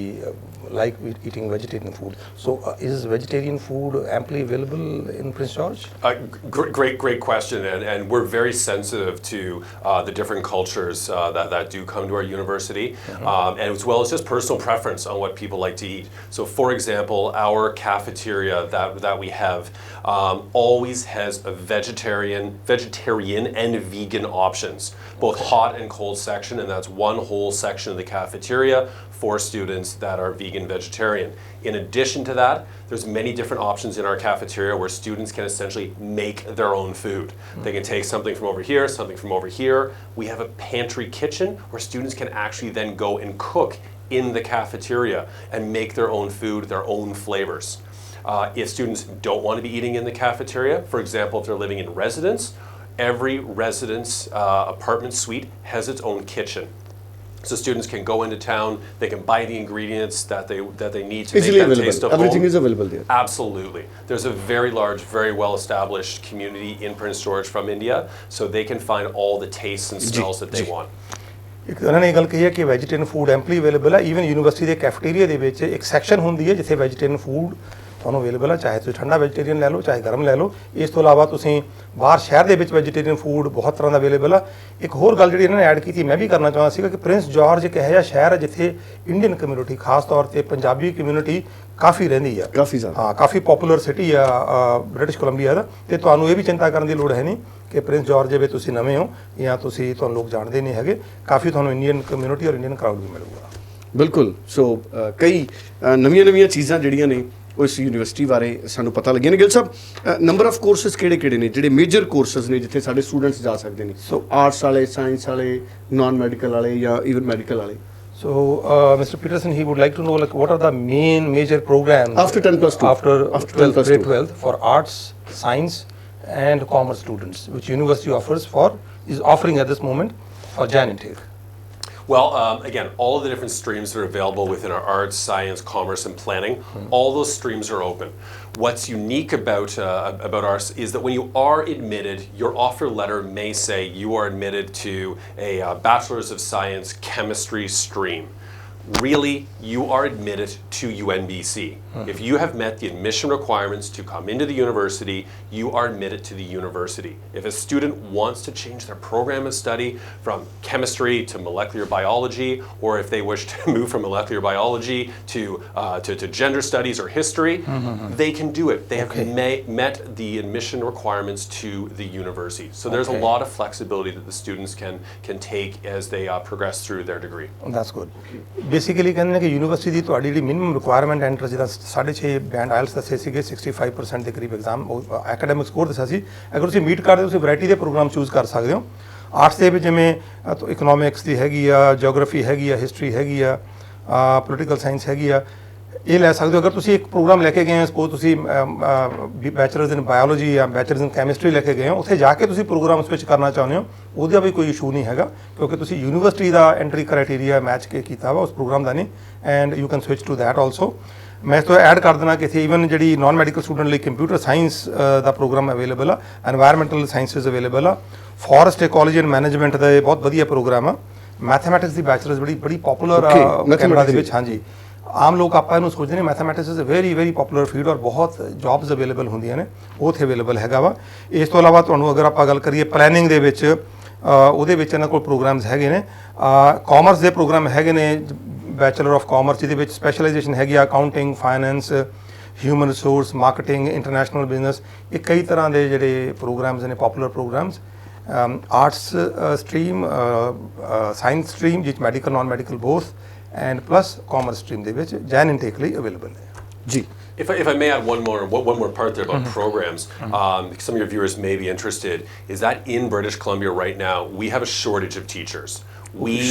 like eating vegetarian food. So is vegetarian food amply available in Prince George? Great question, and we're very sensitive to the different cultures that do come to our university, and as well as just personal preference on what people like to eat. So for example, our cafeteria that we have always has a vegetarian and vegan options, both hot and cold section, and that's one whole section of the cafeteria for students that are vegan vegetarian. In addition to that, there's many different options in our cafeteria where students can essentially make their own food. They can take something from over here, something from over here. We have a pantry kitchen where students can actually then go and cook in the cafeteria and make their own food, their own flavors. If students don't want to be eating in the cafeteria, for example, if they're living in residence, every residence apartment suite has its own kitchen. So students can go into town, they can buy the ingredients that they need to easily make that taste of everything home. is available there. Absolutely. There's a very large, very well-established community in Prince George from India, so they can find all the tastes and smells that they want. ਇੱਕ ਉਹਨਾਂ ਨੇ ਇਹ ਗੱਲ ਕਹੀ ਹੈ ਕਿ vegetarian food ਐਂਪਲੀ available ਹੈ। Even university ਦੇ ਕੈਫੇਟੇਰੀਆ ਦੇ ਵਿੱਚ ਇੱਕ ਸੈਕਸ਼ਨ ਹੁੰਦੀ ਹੈ ਜਿੱਥੇ ਵੈਜੀਟੇਰੀਅਨ ਫੂਡ ਤੁਹਾਨੂੰ ਅਵੇਲੇਬਲ ਆ, ਚਾਹੇ ਤੁਸੀਂ ਠੰਡਾ ਵੈਜੀਟੇਰੀਅਨ ਲੈ ਲਓ ਚਾਹੇ ਗਰਮ ਲੈ ਲਓ। ਇਸ ਤੋਂ ਇਲਾਵਾ ਤੁਸੀਂ ਬਾਹਰ ਸ਼ਹਿਰ ਦੇ ਵਿੱਚ ਵੈਜੀਟੇਰੀਅਨ ਫੂਡ ਬਹੁਤ ਤਰ੍ਹਾਂ ਦਾ ਅਵੇਲੇਬਲ ਆ। ਇੱਕ ਹੋਰ ਗੱਲ ਜਿਹੜੀ ਇਹਨਾਂ ਨੇ ਐਡ ਕੀਤੀ ਮੈਂ ਵੀ ਕਰਨਾ ਚਾਹੁੰਦਾ ਸੀਗਾ ਕਿ ਪ੍ਰਿੰਸ ਜਾਰਜ ਇੱਕ ਇਹੋ ਜਿਹਾ ਸ਼ਹਿਰ ਹੈ ਜਿੱਥੇ ਇੰਡੀਅਨ ਕਮਿਊਨਿਟੀ ਖਾਸ ਤੌਰ ਤੇ ਪੰਜਾਬੀ ਕਮਿਊਨਿਟੀ ਕਾਫੀ ਰਹਿੰਦੀ ਆ, ਕਾਫੀ ਜ਼ਿਆਦਾ, ਹਾਂ ਕਾਫੀ ਪਪੂਲਰ ਸਿਟੀ ਆ ਬ੍ਰਿਟਿਸ਼ ਕੋਲੰਬੀਆ ਦਾ। ਤੇ ਤੁਹਾਨੂੰ ਇਹ ਵੀ ਚਿੰਤਾ ਕਰਨ ਦੀ ਲੋੜ ਹੈ ਨਹੀਂ ਕਿ ਪ੍ਰਿੰਸ ਜਾਰਜ ਜੇ ਤੁਸੀਂ ਨਵੇਂ ਹੋ ਜਾਂ ਤੁਹਾਨੂੰ ਲੋਕ ਜਾਣਦੇ ਨਹੀਂ ਹੈਗੇ, ਕਾਫੀ ਤੁਹਾਨੂੰ ਇੰਡੀਅਨ ਕਮਿਊਨਿਟੀ ਔਰ ਇੰਡੀਅਨ ਕਰਾਊਡ ਵੀ ਮਿਲੂਗਾ। ਬਿਲਕੁਲ। ਸੋ ਕਈ ਨਵੀਆਂ ਚੀਜ਼ਾਂ ਜਿਹੜੀਆਂ ਨੇ ਉਹ ਇਸ ਯੂਨੀਵਰਸਿਟੀ ਬਾਰੇ ਸਾਨੂੰ ਪਤਾ ਲੱਗੀਆਂ ਨੇ। ਗਿੱਲ ਸਾਹਿਬ, ਨੰਬਰ ਆਫ ਕੋਰਸਿਸ ਕਿਹੜੇ ਨੇ ਜਿਹੜੇ ਮੇਜਰ ਕੋਰਸਿਸ ਨੇ ਜਿੱਥੇ ਸਾਡੇ ਸਟੂਡੈਂਟਸ ਜਾ ਸਕਦੇ ਨੇ? ਸੋ ਆਰਟਸ ਵਾਲੇ, ਸਾਇੰਸ ਵਾਲੇ, ਨਾਨ ਮੈਡੀਕਲ ਵਾਲੇ ਜਾਂ ਈਵਨ ਮੈਡੀਕਲ ਵਾਲੇ? So, Mr. Peterson, he would like to know like what are the major programs after 10+2 after 12th for arts, science, and commerce students, which university is offering at this moment for Jan intake. Well, again, all of the different streams that are available within our arts, science, commerce, and planning, all those streams are open. What's unique about ours is that when you are admitted, your offer letter may say you are admitted to a Bachelor's of Science Chemistry stream. Really, you are admitted to UNBC. If you have met the admission requirements to come into the university, you are admitted to the university. If a student wants to change their program of study from chemistry to molecular biology, or if they wish to move from molecular biology to gender studies or history, they can do it. They have met the admission requirements to the university. So there's a lot of flexibility that the students can take as they progress through their degree. That's good. Basically ਕਹਿੰਦੇ ਨੇ ਕਿ university ਦੀ ਤੁਹਾਡੀ ਜਿਹੜੀ minimum requirement enter ਜਿਹਦਾ 6.5 band IELTS ਦੱਸੇ ਸੀਗੇ 65% ਦੇ ਕਰੀਬ ਐਗਜ਼ਾਮ ਐਕੈਡੈਮਿਕ ਸਕੋਰ ਦੱਸਿਆ ਸੀ। ਅਗਰ ਤੁਸੀਂ ਮੀਟ ਕਰਦੇ ਹੋ ਤੁਸੀਂ ਵੈਰਾਈਟੀ ਦੇ ਪ੍ਰੋਗਰਾਮ ਚੂਜ਼ ਕਰ ਸਕਦੇ ਹੋ। ਆਰਟਸ ਦੇ ਵਿੱਚ ਜਿਵੇਂ ਇਕਨੋਮਿਕਸ ਦੀ ਹੈਗੀ ਆ, ਜਿਓਗ੍ਰਾਫੀ ਹੈਗੀ ਆ, ਹਿਸਟਰੀ ਹੈਗੀ ਆ, ਪੋਲੀਟੀਕਲ ਸਾਇੰਸ ਹੈਗੀ ਆ, ਇਹ ਲੈ ਸਕਦੇ ਹੋ। ਅਗਰ ਤੁਸੀਂ ਇੱਕ ਪ੍ਰੋਗਰਾਮ ਲੈ ਕੇ ਗਏ ਹੋ, ਸਪੋਜ਼ ਤੁਸੀਂ ਬੈਚਲਰਸ ਇਨ ਬਾਇਓਲੋਜੀ ਜਾਂ ਬੈਚਲਰਸ ਇਨ ਕੈਮਿਸਟਰੀ ਲੈ ਕੇ ਗਏ ਹੋ, ਉੱਥੇ ਜਾ ਕੇ ਤੁਸੀਂ ਪ੍ਰੋਗਰਾਮ ਸਵਿਚ ਕਰਨਾ ਚਾਹੁੰਦੇ ਹੋ, ਉਹਦਾ ਵੀ ਕੋਈ ਇਸ਼ੂ ਨਹੀਂ ਹੈਗਾ ਕਿਉਂਕਿ ਤੁਸੀਂ ਯੂਨੀਵਰਸਿਟੀ ਦਾ ਐਂਟਰੀ ਕ੍ਰਾਈਟੇਰੀਆ ਮੈਚ ਕੀਤਾ ਵਾ ਉਸ ਪ੍ਰੋਗਰਾਮ ਦਾ ਨਹੀਂ, and you can switch to that also. ਮੈਂ ਇਸ ਤੋਂ ਐਡ ਕਰ ਦੇਣਾ ਕਿ ਇੱਥੇ ਈਵਨ ਜਿਹੜੀ ਨਾਨ ਮੈਡੀਕਲ ਸਟੂਡੈਂਟ ਲਈ ਕੰਪਿਊਟਰ ਸਾਇੰਸ ਦਾ ਪ੍ਰੋਗਰਾਮ ਅਵੇਲੇਬਲ ਆ, ਐਨਵਾਇਰਮੈਂਟਲ ਸਾਇੰਸਿਸ ਅਵੇਲੇਬਲ ਆ, ਫੋਰੈਸਟ ਇਕੋਲੋਜੀ ਐਂਡ ਮੈਨੇਜਮੈਂਟ ਦਾ ਇਹ ਬਹੁਤ ਵਧੀਆ ਪ੍ਰੋਗਰਾਮ ਆ, ਮੈਥਮੈਟਿਕਸ ਦੀ ਬੈਚਲਰਸ ਬੜੀ ਪਪੂਲਰ ਆ ਕੈਨੇਡਾ ਦੇ ਵਿੱਚ। ਹਾਂਜੀ, ਆਮ ਲੋਕ ਆਪਾਂ ਇਹਨੂੰ ਸੋਚਦੇ ਨੇ mathematics is a very popular field ਔਰ ਬਹੁਤ ਜੌਬਸ ਅਵੇਲੇਬਲ ਹੁੰਦੀਆਂ ਨੇ, ਉਹ ਉੱਥੇ ਅਵੇਲੇਬਲ ਹੈਗਾ ਵਾ। ਇਸ ਤੋਂ ਇਲਾਵਾ ਤੁਹਾਨੂੰ ਅਗਰ ਆਪਾਂ ਗੱਲ ਕਰੀਏ ਪਲੈਨਿੰਗ ਦੇ ਵਿੱਚ, ਉਹਦੇ ਵਿੱਚ ਇਹਨਾਂ ਕੋਲ ਪ੍ਰੋਗਰਾਮਸ ਹੈਗੇ ਨੇ। ਕਾਮਰਸ ਦੇ ਪ੍ਰੋਗਰਾਮ ਹੈਗੇ ਨੇ, ਬੈਚਲਰ ਆਫ ਕਾਮਰਸ ਜਿਹਦੇ ਵਿੱਚ ਸਪੈਸ਼ਲਾਈਜੇਸ਼ਨ ਹੈਗੀ ਆ accounting, finance, human resource, marketing, international business, ਇਹ ਕਈ ਤਰ੍ਹਾਂ ਦੇ ਜਿਹੜੇ ਪ੍ਰੋਗਰਾਮਸ ਨੇ popular programs. Arts stream, science stream ਜਿਹ 'ਚ medical non medical both, and plus commerce stream ਦੇ ਵਿੱਚ Jan intake ਲਈ available ਹੈ ਜੀ। If I may add one more part there about programs, some of your viewers may be interested, is that in British Columbia right now we have a shortage of teachers.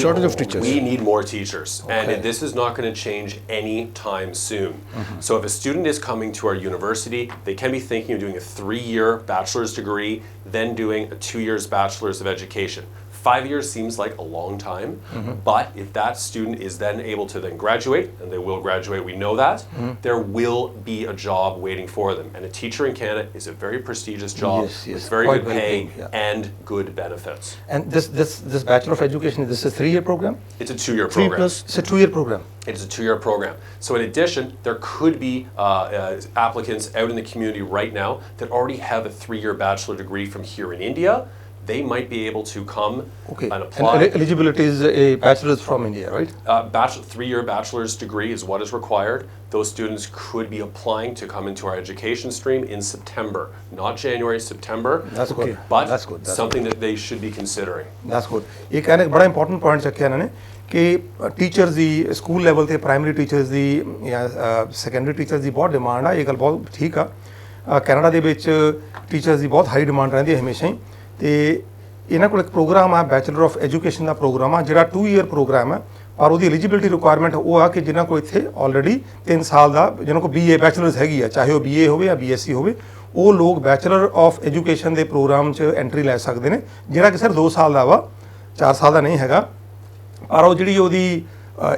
Shortage of teachers. We need more teachers, and this is not going to change anytime soon. So if a student is coming to our university, they can be thinking of doing a 3-year bachelor's degree, then doing a 2 years bachelor's of education. 5 years seems like a long time, but if that student is then able to then graduate, and they will graduate, we know that, there will be a job waiting for them. And a teacher in Canada is a very prestigious job with very good pay and good benefits. And this Bachelor of Education, this is a 3-year program? It's a 2-year program. It's a 2-year program. It's a 2-year program. So in addition, there could be applicants out in the community right now that already have a 3-year bachelor degree from here in India. They might be able to come and apply. And eligibility is a bachelor's from India, right? 3-year bachelor's degree is what is required. Those students could be applying to come into our education stream in September, not January, September. That's good. But that's good. That's something that they should be considering. That's good. ਇਹ ਕਹਿੰਦੇ ਬੜਾ important point ਚੱਕਿਆ ਇਹਨਾਂ ਨੇ ਕਿ teachers ਦੀ school level ਤੇ primary teachers ਦੀ ਜਾਂ secondary teachers ਦੀ ਬਹੁਤ ਡਿਮਾਂਡ ਆ। ਇਹ ਗੱਲ ਬਹੁਤ ਠੀਕ ਆ। ਕੈਨੇਡਾ ਦੇ ਵਿੱਚ ਟੀਚਰਸ ਦੀ ਬਹੁਤ ਹਾਈ ਡਿਮਾਂਡ ਰਹਿੰਦੀ ਹੈ ਹਮੇਸ਼ਾ ਹੀ। ਤੇ ਇਹਨਾਂ ਕੋਲ ਇੱਕ ਪ੍ਰੋਗਰਾਮ ਆ ਬੈਚਲਰ ਆਫ ਐਜੂਕੇਸ਼ਨ ਦਾ ਪ੍ਰੋਗਰਾਮ ਆ ਜਿਹੜਾ 2-year ਪ੍ਰੋਗਰਾਮ ਹੈ, ਪਰ ਉਹਦੀ ਐਲੀਜੀਬਿਲਿਟੀ ਰਿਕੁਆਇਰਮੈਂਟ ਉਹ ਆ ਕਿ ਜਿਨ੍ਹਾਂ ਕੋਲ ਇੱਥੇ ਆਲਰੇਡੀ 3 ਸਾਲ ਦਾ ਜਿਹਨਾਂ ਕੋਲ BA ਬੈਚਲਰਸ ਹੈਗੀ ਆ, ਚਾਹੇ ਉਹ BA ਹੋਵੇ ਜਾਂ BSc ਹੋਵੇ, ਉਹ ਲੋਕ ਬੈਚਲਰ ਆਫ ਐਜੂਕੇਸ਼ਨ ਦੇ ਪ੍ਰੋਗਰਾਮ 'ਚ ਐਂਟਰੀ ਲੈ ਸਕਦੇ ਨੇ, ਜਿਹੜਾ ਕਿ ਸਿਰ 2 ਸਾਲ ਦਾ ਵਾ, 4 ਸਾਲ ਦਾ ਨਹੀਂ ਹੈਗਾ। ਪਰ ਉਹ ਜਿਹੜੀ ਉਹਦੀ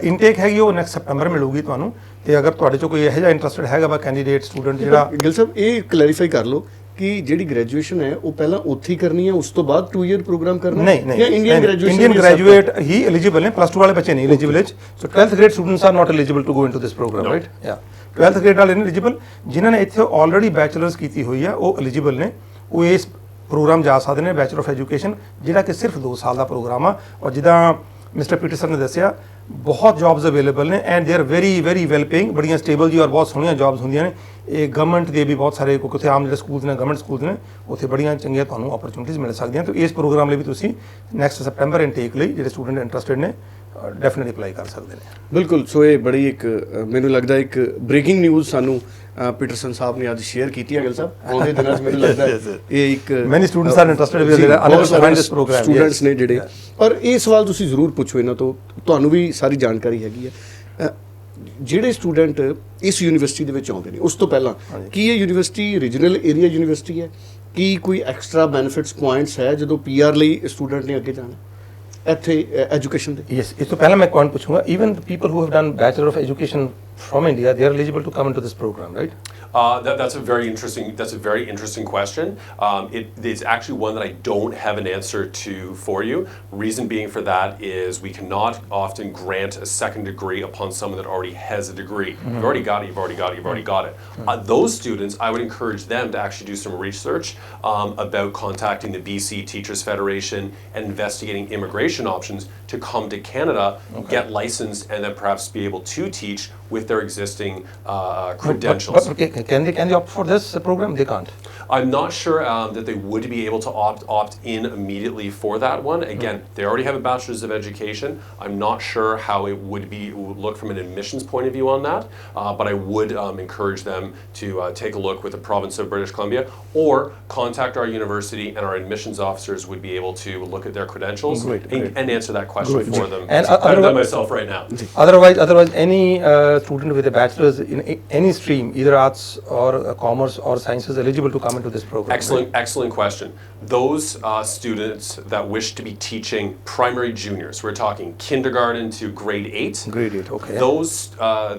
ਇਨਟੇਕ ਹੈਗੀ ਉਹ ਨੈਕਸਟ ਸੈਪਟੰਬਰ ਮਿਲੂਗੀ ਤੁਹਾਨੂੰ। ਤੇ ਅਗਰ ਤੁਹਾਡੇ 'ਚੋਂ ਕੋਈ ਇਹੋ ਜਿਹਾ ਇੰਟਰਸਟਡ ਹੈਗਾ ਵਾ ਕੈਂਡੀਡੇਟ ਸਟੂਡੈਂਟ ਜਿਹੜਾ। ਗਿੱਲ ਸਾਹਿਬ ਇਹ ਕਲੈਰੀਫਾਈ ਕਰ ਲਓ ਕਿ ਜਿਹੜੀ ਗ੍ਰੈਜੂਏਸ਼ਨ ਹੈ ਉਹ ਪਹਿਲਾਂ ਉੱਥੇ ਹੀ ਕਰਨੀ ਹੈ, ਉਸ ਤੋਂ ਬਾਅਦ 2-year ਪ੍ਰੋਗਰਾਮ ਕਰਨਾ ਹੈ? ਨਹੀਂ, ਇੰਡੀਅਨ ਗ੍ਰੈਜੂਏਟ ਹੀ ਐਲੀਜੀਬਲ ਨੇ, +2 ਵਾਲੇ ਬੱਚੇ ਨਹੀਂ eligible. So 12th grade students are not eligible to go into this program, right? Yeah. 12th grade ਵਾਲੇ ਨੇ ਐਲੀਜੀਬਲ, ਜਿਨ੍ਹਾਂ ਨੇ ਇੱਥੇ ਆਲਰੇਡੀ ਬੈਚਲਰਸ ਕੀਤੀ ਹੋਈ ਆ ਉਹ ਐਲੀਜੀਬਲ ਨੇ, ਉਹ ਇਸ ਪ੍ਰੋਗਰਾਮ ਜਾ ਸਕਦੇ ਨੇ ਬੈਚਲਰ ਆਫ ਐਜੂਕੇਸ਼ਨ, ਜਿਹੜਾ ਕਿ ਸਿਰਫ 2 ਸਾਲ ਦਾ ਪ੍ਰੋਗਰਾਮ ਆ। ਔਰ ਜਿੱਦਾਂ ਮਿਸਟਰ ਪੀਟਰਸਨ ਨੇ ਦੱਸਿਆ ਬਹੁਤ ਜੌਬਸ ਅਵੇਲੇਬਲ ਨੇ and they are very very well paying, ਬੜੀਆਂ ਸਟੇਬਲ ਜੀ ਔਰ ਬਹੁਤ ਸੋਹਣੀਆਂ ਜੌਬਸ ਹੁੰਦੀਆਂ ਨੇ। ਇਹ ਗਵਰਨਮੈਂਟ ਦੇ ਵੀ ਬਹੁਤ ਸਾਰੇ, ਕਿਉਂਕਿ ਉੱਥੇ ਆਮ ਜਿਹੜੇ ਸਕੂਲਸ ਨੇ ਗਵਰਨਮੈਂਟ ਸਕੂਲਸ ਨੇ, ਉੱਥੇ ਬੜੀਆਂ ਚੰਗੀਆਂ ਤੁਹਾਨੂੰ ਓਪਰਚੁਨਿਟੀਜ਼ ਮਿਲ ਸਕਦੀਆਂ। ਤਾਂ ਇਸ ਪ੍ਰੋਗਰਾਮ ਲਈ ਵੀ ਤੁਸੀਂ ਨੈਕਸਟ ਸੈਪਟੈਂਬਰ ਇਨਟੇਕ ਲਈ ਜਿਹੜੇ ਸਟੂਡੈਂਟ ਇੰਟਰਸਟਿਡ ਨੇ ਡੈਫੀਨਿਟਲੀ ਅਪਲਾਈ ਕਰ ਸਕਦੇ ਨੇ। ਬਿਲਕੁਲ, ਸੋ ਇਹ ਬੜੀ ਇੱਕ ਮੈਨੂੰ ਲੱਗਦਾ ਇੱਕ ਬ੍ਰੇਕਿੰਗ ਨਿਊਜ਼ ਸਾਨੂੰ ਪੀਟਰਸਨ ਸਾਹਿਬ ਨੇ ਅੱਜ ਸ਼ੇਅਰ ਕੀਤੀ ਹੈ। ਗਿੱਲ ਸਾਹਿਬ, ਆਉਂਦੇ ਦਿਨਾਂ 'ਚ ਮੈਨੂੰ ਲੱਗਦਾ ਇਹ ਇੱਕ many students are interested with this program, students ਨੇ ਜਿਹੜੇ। ਪਰ ਇਹ ਸਵਾਲ ਤੁਸੀਂ ਜ਼ਰੂਰ ਪੁੱਛੋ ਇਹਨਾਂ ਤੋਂ, ਤੁਹਾਨੂੰ ਵੀ ਸਾਰੀ ਜਾਣਕਾਰੀ ਹੈਗੀ ਹੈ। ਜਿਹੜੇ ਸਟੂਡੈਂਟ ਇਸ ਯੂਨੀਵਰਸਿਟੀ ਦੇ ਵਿੱਚ ਆਉਂਦੇ ਨੇ, ਉਸ ਤੋਂ ਪਹਿਲਾਂ ਕੀ ਇਹ ਯੂਨੀਵਰਸਿਟੀ ਰੀਜਨਲ ਏਰੀਆ ਯੂਨੀਵਰਸਿਟੀ ਹੈ? ਕੀ ਕੋਈ ਐਕਸਟਰਾ ਬੈਨੀਫਿਟਸ ਪੁਆਇੰਟਸ ਹੈ ਜਦੋਂ PR ਲਈ ਸਟੂਡੈਂਟ ਨੇ ਅੱਗੇ ਜਾਣਾ ਇੱਥੇ ਐਜੂਕੇਸ਼ਨ ਦੇ? ਯੈਸ, ਇਸ ਤੋਂ ਪਹਿਲਾਂ ਮੈਂ ਪੁਆਇੰਟ ਪੁੱਛੂੰਗਾ, even people who have done bachelor of education from India, they are eligible to come into this program, right? That's a very interesting question. It's actually one that I don't have an answer to for you. Reason being for that is we cannot often grant a second degree upon someone that already has a degree. You've already got it. Those students, I would encourage them to actually do some research about contacting the BC Teachers Federation and investigating immigration options to come to Canada, get licensed, and then perhaps be able to teach with their existing credentials. But can they opt for this program? They can't. I'm not sure that they would be able to opt in immediately for that one. Again, they already have a bachelor's of education. I'm not sure how it would look from an admissions point of view on that, but I would encourage them to take a look with the province of British Columbia, or contact our university, and our admissions officers would be able to look at their credentials and answer that question for them. And I've done myself right now. Otherwise, any student with a bachelor's in any stream, either arts or commerce or sciences, eligible to come into this program. Excellent question. Those students that wish to be teaching primary juniors, we're talking kindergarten to grade 8. Grade 8, okay.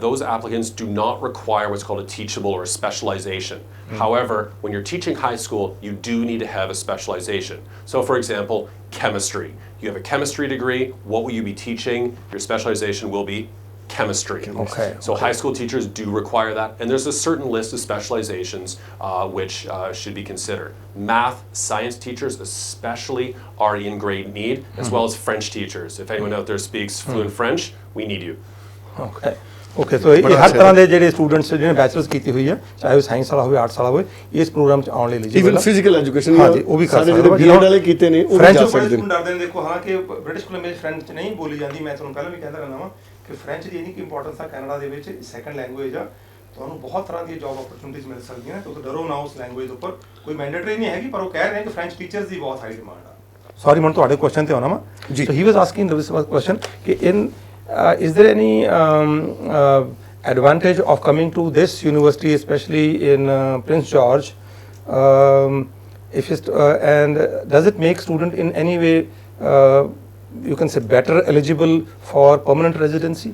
Those applicants do not require what's called a teachable or a specialization. However, when you're teaching high school, you do need to have a specialization. So for example, chemistry. You have a chemistry degree, what will you be teaching? Your specialization will be chemistry. Okay. So high school teachers do require that, and there's a certain list of specializations which should be considered. Math, science teachers especially are in great need, as well as French teachers. If anyone out there speaks fluent French, we need you. Okay, so ਇਹ ਹਰ ਤਰ੍ਹਾਂ ਦੇ ਜਿਹੜੇ students ਜਿਹਨੇ bachelors ਕੀਤੀ ਹੋਈ ਹੈ, ਚਾਹੇ ਉਹ ਸਾਇੰਸ ਵਾਲਾ ਹੋਵੇ, ਆਰਟਸ ਵਾਲਾ ਹੋਵੇ, ਇਸ ਪ੍ਰੋਗਰਾਮ 'ਚ ਆਉਣ ਲਈ ਐਲੀਜੀਬਲ ਹੈ। ਇਵਨ ਫਿਜ਼ੀਕਲ ਐਜੂਕੇਸ਼ਨ ਉਹ ਵੀ ਕਰ ਸਕਦੇ ਜਿਹੜੇ ਵਾਲੇ ਕੀਤੇ ਨੇ ਉਹ ਵੀ ਜਾ ਸਕਦੇ ਨੇ। ਡਰਦੇ ਨੇ, ਦੇਖੋ ਹਾਲਾਂਕਿ ਬ੍ਰਿਟਿਸ਼ ਕੋਲੰਬੀਆ ਫ੍ਰੈਂਚ ਨਹੀਂ ਬੋਲੀ ਜਾਂਦੀ, ਮੈਂ ਤੁਹਾਨੂੰ ਪਹਿਲਾਂ ਵੀ ਕਹਿੰਦਾ ਰਹਿੰਦਾ ਵਾਂ ਕਿ ਫ੍ਰੈਂਚ ਦੀ ਇੰਨੀ ਕਿ ਇੰਪੋਰਟੈਂਸ ਆ ਕੈਨੇਡਾ ਦੇ ਵਿੱਚ, ਸੈਕੰਡ ਲੈਂਗੁਏਜ ਆ, ਤੁਹਾਨੂੰ ਬਹੁਤ ਤਰ੍ਹਾਂ ਦੀਆਂ ਜੌਬ ਓਪਰਚੁਨਿਟੀਜ਼ ਮਿਲ ਸਕਦੀਆਂ ਨੇ। ਤੁਸੀਂ ਡਰੋ ਨਾ ਉਸ ਲੈਂਗੁਏਜ ਦੇ ਉੱਪਰ, ਕੋਈ ਮੈਂਡੇਟਰੀ ਨਹੀਂ ਹੈਗੀ, ਪਰ ਉਹ ਕਹਿ ਰਹੇ ਨੇ ਕਿ ਫ੍ਰੈਂਚ ਟੀਚਰਸ ਦੀ ਬਹੁਤ ਹਾਈ ਡਿਮਾਂਡ ਆ। ਸੌਰੀ, ਮੈਂ ਤੁਹਾਡੇ ਕੁਐਸਚਨ ਤੇ ਆਉਣਾ ਵਾ। ਸੋ ਹੀ ਵਾਸ ਆਸਕਿੰਗ ਦਿਸ ਕੁਐਸਚਨ ਕਿ is there any advantage of coming to this university, especially in Prince George, and does it make student in any way you can say better eligible for permanent residency?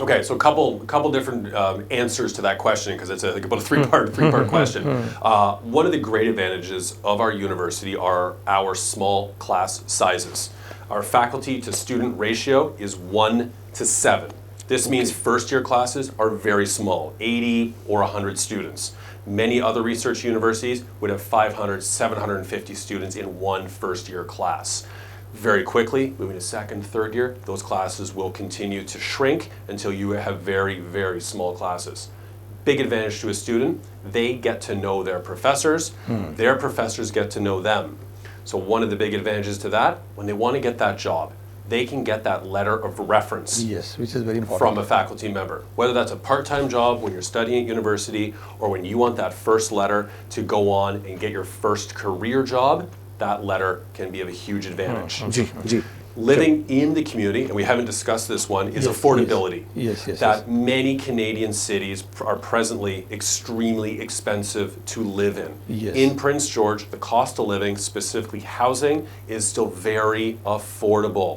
Okay, so couple different answers to that question, because it's about a three-part question. One of the great advantages of our university are our small class sizes. Our faculty to student ratio is 1:7. This means first-year classes are very small, 80 or 100 students. Many other research universities would have 500, 750 students in one first-year class. Very quickly, moving to second, third year, those classes will continue to shrink until you have very, very small classes. Big advantage to a student, they get to know their professors, their professors get to know them. So one of the big advantages to that, when they want to get that job, they can get that letter of reference. Yes, which is very important. From a faculty member. Whether that's a part-time job when you're studying at university, or when you want that first letter to go on and get your first career job, that letter can be of a huge advantage. Living in the community, and we haven't discussed this one, is affordability. Yes. That many Canadian cities are presently extremely expensive to live in. Yes. In Prince George, the cost of living, specifically housing, is still very affordable.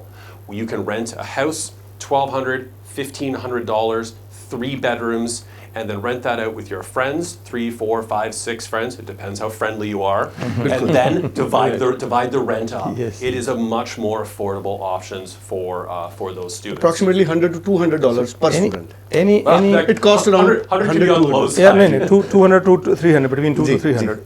You can rent a house, $1,200, $1,500, 3 bedrooms, and then rent that out with your friends, 3, 4, 5, 6 friends. It depends how friendly you are, and then divide the rent up. Yes. It is a much more affordable options for those students. Approximately $100 to $200 per student. Any It costs around 100 can be on the low side. yeah, no, 200 to 300, between 2 to 300.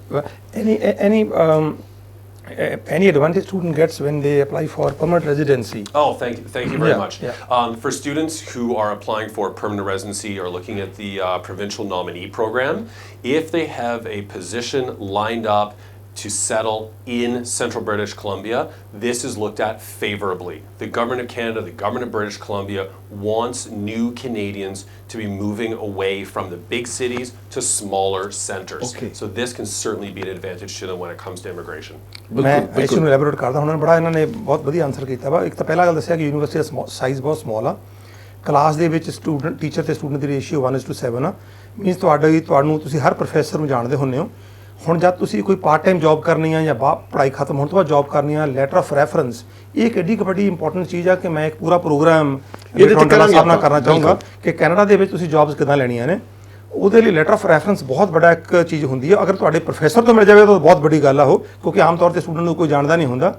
Any advantage student gets when they apply for permanent residency? Oh, thank you very much. Yeah. For students who are applying for permanent residency or looking at the provincial nominee program, if they have a position lined up to settle in central British Columbia, this is looked at favorably. The Government of Canada, the Government of British Columbia wants new Canadians to be moving away from the big cities to smaller centers. Okay. So this can certainly be an advantage to them when it comes to immigration. ਮੈਂ ਇਸ ਨੂੰ elaborate ਕਰਦਾ ਹੁਣ ਬੜਾ ਇਹਨਾਂ ਨੇ ਬਹੁਤ ਵਧੀਆ ਆਨਸਰ ਕੀਤਾ ਵਾ ਇੱਕ ਤਾਂ ਪਹਿਲਾ ਗੱਲ ਦੱਸਿਆ ਕਿ ਯੂਨੀਵਰਸਿਟੀ ਦਾ ਸਾਈਜ਼ ਬਹੁਤ ਸਮਾਲ ਆ ਕਲਾਸ ਦੇ ਵਿੱਚ ਸਟੂਡੈਂਟ ਟੀਚਰ ਤੇ ਸਟੂਡੈਂਟ ਦੀ ਰੇਸ਼ੀਓ 1:7 ਆ ਮੀਨਸ ਤੁਹਾਨੂੰ ਤੁਸੀਂ ਹਰ ਪ੍ਰੋਫੈਸਰ ਨੂੰ ਜਾਣਦੇ ਹੁੰਦੇ ਹੋ ਹੁਣ ਜਦ ਤੁਸੀਂ ਕੋਈ ਪਾਰਟ ਟਾਈਮ ਜੌਬ ਕਰਨੀ ਆ ਜਾਂ ਪੜ੍ਹਾਈ ਖਤਮ ਹੋਣ ਤੋਂ ਬਾਅਦ ਜੌਬ ਕਰਨੀ ਆ ਲੈਟਰ ਆਫ ਰੈਫਰੈਂਸ ਇਹ ਇੱਕ ਐਡੀ ਵੱਡੀ ਇੰਪੋਰਟੈਂਟ ਚੀਜ਼ ਆ ਕਿ ਮੈਂ ਇੱਕ ਪੂਰਾ ਪ੍ਰੋਗਰਾਮ ਇਹਦੇ ਤੇ ਸਾਹਮਣਾ ਕਰਨਾ ਚਾਹੂੰਗਾ ਕਿ ਕੈਨੇਡਾ ਦੇ ਵਿੱਚ ਤੁਸੀਂ ਜੌਬਸ ਕਿੱਦਾਂ ਲੈਣੀਆਂ ਨੇ ਉਹਦੇ ਲਈ ਲੈਟਰ ਆਫ ਰੈਫਰੈਂਸ ਬਹੁਤ ਵੱਡਾ ਇੱਕ ਚੀਜ਼ ਹੁੰਦੀ ਹੈ ਅਗਰ ਤੁਹਾਡੇ ਪ੍ਰੋਫੈਸਰ ਤੋਂ ਮਿਲ ਜਾਵੇ ਤਾਂ ਬਹੁਤ ਵੱਡੀ ਗੱਲ ਆ ਉਹ ਕਿਉਂਕਿ ਆਮ ਤੌਰ ਤੇ ਸਟੂਡੈਂਟ ਨੂੰ ਕੋਈ ਜਾਣਦਾ ਨਹੀਂ ਹੁੰਦਾ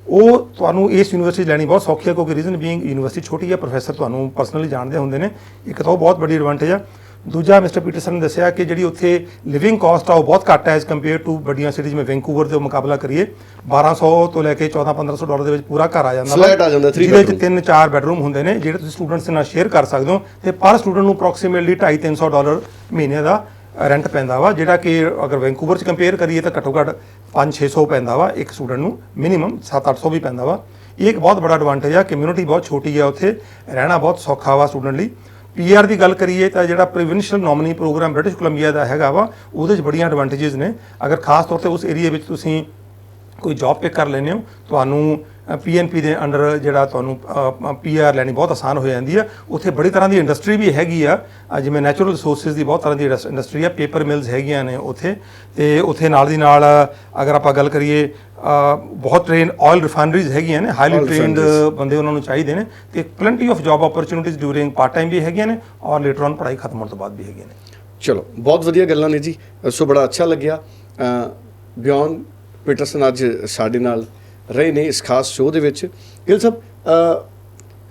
ਉਹ ਤੁਹਾਨੂੰ ਇਸ ਯੂਨੀਵਰਸਿਟੀ ਲੈਣੀ ਬਹੁਤ ਸੌਖੀ ਹੈ ਕਿਉਂਕਿ ਰੀਜ਼ਨ ਬੀਇੰਗ ਯੂਨੀਵਰਸਿਟੀ ਛੋਟੀ ਹੈ ਪ੍ਰੋਫੈਸਰ ਤੁਹਾਨੂੰ ਪਰਸਨਲੀ ਜਾਣਦੇ ਹੁੰਦੇ ਨੇ ਇੱਕ ਤਾਂ ਉਹ ਬਹੁਤ ਵੱਡੀ ਐਡਵਾਂਟੇਜ ਆ ਦੂਜਾ ਮਿਸਟਰ ਪੀਟਰਸਨ ਨੇ ਦੱਸਿਆ ਕਿ ਜਿਹੜੀ ਉੱਥੇ ਲਿਵਿੰਗ ਕਾਸਟ ਆ ਉਹ ਬਹੁਤ ਘੱਟ ਹੈ ਐਜ਼ ਕੰਪੇਅਰ ਟੂ ਵੱਡੀਆਂ ਸਿਟੀਜ਼ ਜਿਵੇਂ ਵੈਂਕੂਵਰ ਦੇ ਮੁਕਾਬਲਾ ਕਰੀਏ 1200 ਤੋਂ ਲੈ ਕੇ 1400-1500 ਡਾਲਰ ਦੇ ਵਿੱਚ ਪੂਰਾ ਘਰ ਆ ਜਾਂਦਾ ਫਲੈਟ ਆ ਜਾਂਦਾ 3 ਜਿਹਦੇ ਵਿੱਚ 3-4 ਬੈਡਰੂਮ ਹੁੰਦੇ ਨੇ ਜਿਹੜੇ ਤੁਸੀਂ ਸਟੂਡੈਂਟਸ ਦੇ ਨਾਲ ਸ਼ੇਅਰ ਕਰ ਸਕਦੇ ਹੋ ਤੇ ਪਰ ਸਟੂਡੈਂਟ ਨੂੰ ਅਪਰੋਕਸੀਮੇਟਲੀ $250-300 ਮਹੀਨੇ ਦਾ ਰੈਂਟ ਪੈਂਦਾ ਵਾ ਜਿਹੜਾ ਕਿ ਅਗਰ ਵੈਂਕੂਵਰ 'ਚ ਕੰਪੇਅਰ ਕਰੀਏ ਤਾਂ ਘੱਟੋ ਘੱਟ 500-600 ਪੈਂਦਾ ਵਾ ਇੱਕ ਸਟੂਡੈਂਟ ਨੂੰ ਮਿਨੀਮਮ 700-800 ਵੀ ਪੈਂਦਾ ਵਾ ਇਹ ਇੱਕ ਬਹੁਤ ਵੱਡਾ ਐਡਵਾਂਟੇਜ ਆ ਕਮਿਊਨਿਟੀ ਬਹੁਤ ਛੋਟੀ ਆ ਉੱਥੇ ਰਹਿਣਾ ਬਹੁਤ ਸੌਖਾ ਵਾ ਸਟੂਡੈਂਟ ਲਈ PR ਦੀ ਗੱਲ ਕਰੀਏ ਤਾਂ ਜਿਹੜਾ provincial nominee programme British Columbia ਦਾ ਹੈਗਾ ਵਾ ਉਹਦੇ 'ਚ ਬੜੀਆਂ ਐਡਵਾਂਟੇਜਸ ਨੇ ਅਗਰ ਖਾਸ ਤੌਰ ਤੇ ਉਸ ਏਰੀਆ ਵਿੱਚ ਤੁਸੀਂ ਕੋਈ ਜੌਬ ਪਿਕ ਕਰ ਲੈਂਦੇ ਹੋ ਤੁਹਾਨੂੰ PNP ਦੇ ਅੰਡਰ ਜਿਹੜਾ ਤੁਹਾਨੂੰ PR ਲੈਣੀ ਬਹੁਤ ਆਸਾਨ ਹੋ ਜਾਂਦੀ ਆ ਉੱਥੇ ਬੜੀ ਤਰ੍ਹਾਂ ਦੀ ਇੰਡਸਟਰੀ ਵੀ ਹੈਗੀ ਆ ਜਿਵੇਂ ਨੈਚੁਰਲ ਰਿਸੋਰਸਿਸ ਦੀ ਬਹੁਤ ਤਰ੍ਹਾਂ ਦੀ ਇੰਡਸਟਰੀ ਆ ਪੇਪਰ ਮਿਲਸ ਹੈਗੀਆਂ ਨੇ ਉੱਥੇ ਤੇ ਉੱਥੇ ਨਾਲ ਦੀ ਨਾਲ ਅਗਰ ਆਪਾਂ ਗੱਲ ਕਰੀਏ ਬਹੁਤ ਟ੍ਰੇਨ ਆਇਲ ਰਿਫਾਈਨਰੀਜ਼ ਹੈਗੀਆਂ ਨੇ ਹਾਈਲੀ ਟ੍ਰੇਨਡ ਬੰਦੇ ਉਹਨਾਂ ਨੂੰ ਚਾਹੀਦੇ ਨੇ ਤੇ plenty of job opportunities during part time ਵੀ ਹੈਗੀਆਂ ਨੇ ਔਰ ਲੇਟਰ ਔਨ ਪੜ੍ਹਾਈ ਖਤਮ ਹੋਣ ਤੋਂ ਬਾਅਦ ਵੀ ਹੈਗੀਆਂ ਨੇ ਚਲੋ ਬਹੁਤ ਵਧੀਆ ਗੱਲਾਂ ਨੇ ਜੀ ਸੋ ਬੜਾ ਅੱਛਾ ਲੱਗਿਆ ਬਿਯੋਨ ਪੀਟਰਸਨ ਅੱਜ ਸਾਡੇ ਨਾਲ ਰਹੇ ਨੇ ਇਸ ਖਾਸ ਸ਼ੋਅ ਦੇ ਵਿੱਚ ਗਿੱਲ ਸਾਹਿਬ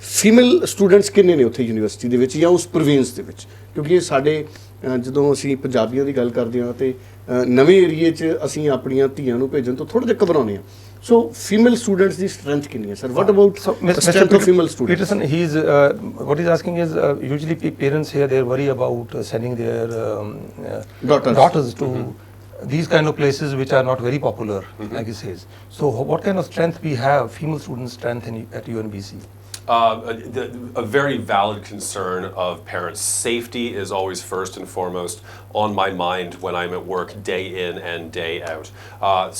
ਫੀਮੇਲ ਸਟੂਡੈਂਟਸ ਕਿੰਨੇ ਨੇ ਉੱਥੇ ਯੂਨੀਵਰਸਿਟੀ ਦੇ ਵਿੱਚ ਜਾਂ ਉਸ ਪ੍ਰੋਵਿੰਸ ਦੇ ਵਿੱਚ ਕਿਉਂਕਿ ਇਹ ਸਾਡੇ ਜਦੋਂ ਅਸੀਂ ਪੰਜਾਬੀਆਂ ਦੀ ਗੱਲ ਕਰਦੇ ਹਾਂ ਤੇ ਨਵੇਂ ਏਰੀਏ 'ਚ ਅਸੀਂ ਆਪਣੀਆਂ ਧੀਆਂ ਨੂੰ ਭੇਜਣ ਤੋਂ ਥੋੜ੍ਹਾ ਜਿਹਾ ਘਬਰਾਉਂਦੇ ਹਾਂ ਸੋ ਫੀਮੇਲ ਸਟੂਡੈਂਟਸ ਦੀ ਸਟਰੈਂਥ ਕਿੰਨੀ ਹੈ sir what about strength of female students Peterson, what he's asking is usually parents here they worry about sending their daughters to these kind of places which are not very popular, like he says. So what kind of strength we have, female student strength at UNBC? A very valid concern of parents. Safety is always first and foremost on my mind when I'm at work day in and day out.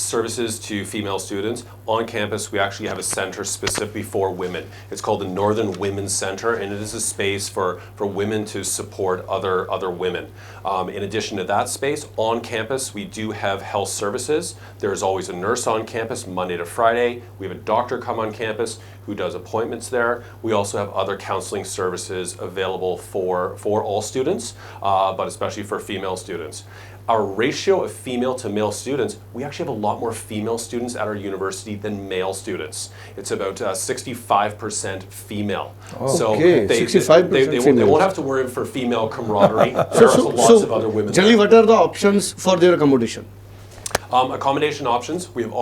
Services to female students. On campus, we actually have a center specifically for women. It's called the Northern Women's Center, and it is a space for women to support other women. In addition to that space, on campus, we do have health services. There's always a nurse on campus Monday to Friday. We have a doctor come on campus who does appointments there. We also have other counseling services available for all students, but especially for female students. Our ratio of female to male students, we actually have a lot more female students at our university than male students. It's about 65% female. Oh, so okay. 65% they won't have to worry for female camaraderie. There are lots of other women. Generally, what are the options for their accommodation? Accommodation options, we have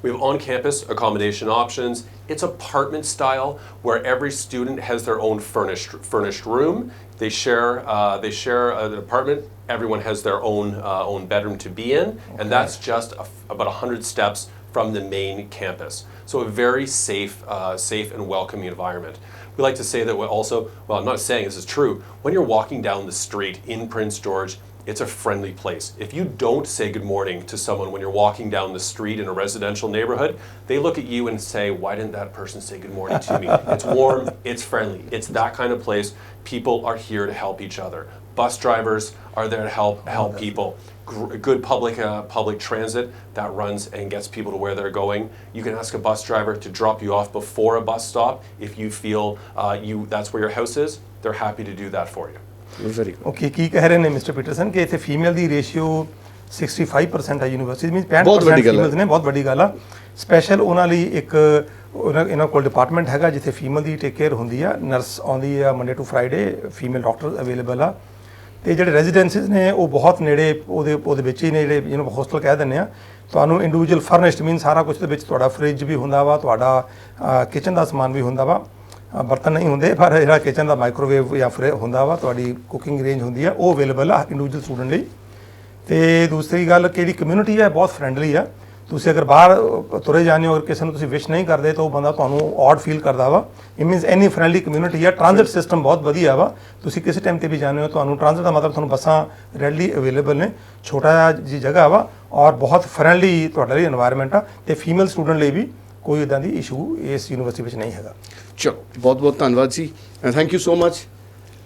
we have on-campus accommodation options. It's apartment style where every student has their own furnished room. They share an apartment. Everyone has their own bedroom to be in, and that's just about 100 steps from the main campus. So a very safe and welcoming environment. We like to say that I'm not saying this is true, when you're walking down the street in Prince George, it's a friendly place. If you don't say good morning to someone when you're walking down the street in a residential neighborhood, they look at you and say, why didn't that person say good morning to me? It's warm, it's friendly. It's that kind of place. People are here to help each other. Bus drivers are there to help people. Good public transit that runs and gets people to where they're going. You can ask a bus driver to drop you off before a bus stop if you feel that's where your house is. They're happy to do that for you. Very okay ਕੀ ਕਹਿ ਰਹੇ ਨੇ mister Peterson ਕਿ ਇੱਥੇ female ਦੀ ratio 65% ਹੈ university means ਬਹੁਤ ਵੱਡੀ 65% ਗੱਲ ਹੈ। ਫੀਮੇਲਸ ਨੇ, ਬਹੁਤ ਵੱਡੀ ਗੱਲ ਆ। ਸਪੈਸ਼ਲ ਉਹਨਾਂ ਲਈ ਇੱਕ ਇਹਨਾਂ ਕੋਲ ਡਿਪਾਰਟਮੈਂਟ ਹੈਗਾ ਜਿੱਥੇ ਫੀਮੇਲ ਦੀ ਟੇਕ ਕੇਅਰ ਹੁੰਦੀ ਆ, ਨਰਸ ਆਉਂਦੀ ਆ Monday to Friday, female doctor available ਆ। ਤੇ ਜਿਹੜੇ ਰੈਜ਼ੀਡੈਂਸਿਸ ਨੇ ਉਹ ਬਹੁਤ ਨੇੜੇ ਉਹਦੇ ਵਿੱਚ ਹੀ ਨੇ, ਜਿਹੜੇ ਜਿਹਨੂੰ ਹੋਸਟਲ ਕਹਿ ਦਿੰਦੇ ਆ। ਤੁਹਾਨੂੰ ਇੰਡੀਵਿਜੂਅਲ ਫਰਨਿਸ਼ਡ ਮੀਨ ਸਾਰਾ ਕੁਝ ਦੇ ਵਿੱਚ ਤੁਹਾਡਾ ਫਰਿੱਜ ਵੀ ਹੁੰਦਾ ਵਾ, ਤੁਹਾਡਾ ਕਿਚਨ ਦਾ ਸਮਾਨ ਵੀ ਹੁੰਦਾ ਵਾ, ਬਰਤਨ ਨਹੀਂ ਹੁੰਦੇ ਪਰ ਜਿਹੜਾ ਕਿਚਨ ਦਾ ਮਾਈਕ੍ਰੋਵੇਵ ਜਾਂ ਫਿਰ ਹੁੰਦਾ ਵਾ, ਤੁਹਾਡੀ ਕੁਕਿੰਗ ਰੇਂਜ ਹੁੰਦੀ ਆ, ਉਹ ਅਵੇਲੇਬਲ ਆ ਇੰਡੀਵਿਜੂਅਲ ਸਟੂਡੈਂਟ ਲਈ। ਤੇ ਦੂਸਰੀ ਗੱਲ ਕਿ ਜਿਹੜੀ ਕਮਿਊਨਿਟੀ ਹੈ ਬਹੁਤ ਫਰੈਂਡਲੀ ਆ। ਤੁਸੀਂ ਅਗਰ ਬਾਹਰ ਤੁਰੇ ਜਾਂਦੇ ਹੋ, ਅਗਰ ਕਿਸੇ ਨੂੰ ਤੁਸੀਂ ਵਿਸ਼ ਨਹੀਂ ਕਰਦੇ ਤਾਂ ਉਹ ਬੰਦਾ ਤੁਹਾਨੂੰ ਔਡ ਫੀਲ ਕਰਦਾ ਵਾ। It means any friendly community ਆ। ਟ੍ਰਾਂਜ਼ਿਟ ਸਿਸਟਮ ਬਹੁਤ ਵਧੀਆ ਵਾ, ਤੁਸੀਂ ਕਿਸੇ ਟਾਈਮ 'ਤੇ ਵੀ ਜਾਂਦੇ ਹੋ, ਤੁਹਾਨੂੰ ਟ੍ਰਾਂਜ਼ਿਟ ਦਾ ਮਤਲਬ ਤੁਹਾਨੂੰ ਬੱਸਾਂ ਰੈਡਲੀ ਅਵੇਲੇਬਲ ਨੇ, ਛੋਟਾ ਜਿਹੀ ਜਗ੍ਹਾ ਵਾ ਔਰ ਬਹੁਤ ਫਰੈਂਡਲੀ ਤੁਹਾਡੇ ਲਈ ਇਨਵਾਇਰਮੈਂਟ ਆ। ਤੇ ਫੀਮੇਲ ਸਟੂਡੈਂਟ ਲਈ ਵੀ ਕੋਈ ਇੱਦਾਂ ਦੀ ਇਸ਼ੂ ਇਸ ਯੂਨੀਵਰਸਿਟੀ ਵਿੱਚ ਨਹੀਂ ਹੈਗਾ। ਚਲੋ ਬਹੁਤ ਬਹੁਤ ਧੰਨਵਾਦ ਜੀ, thank you so much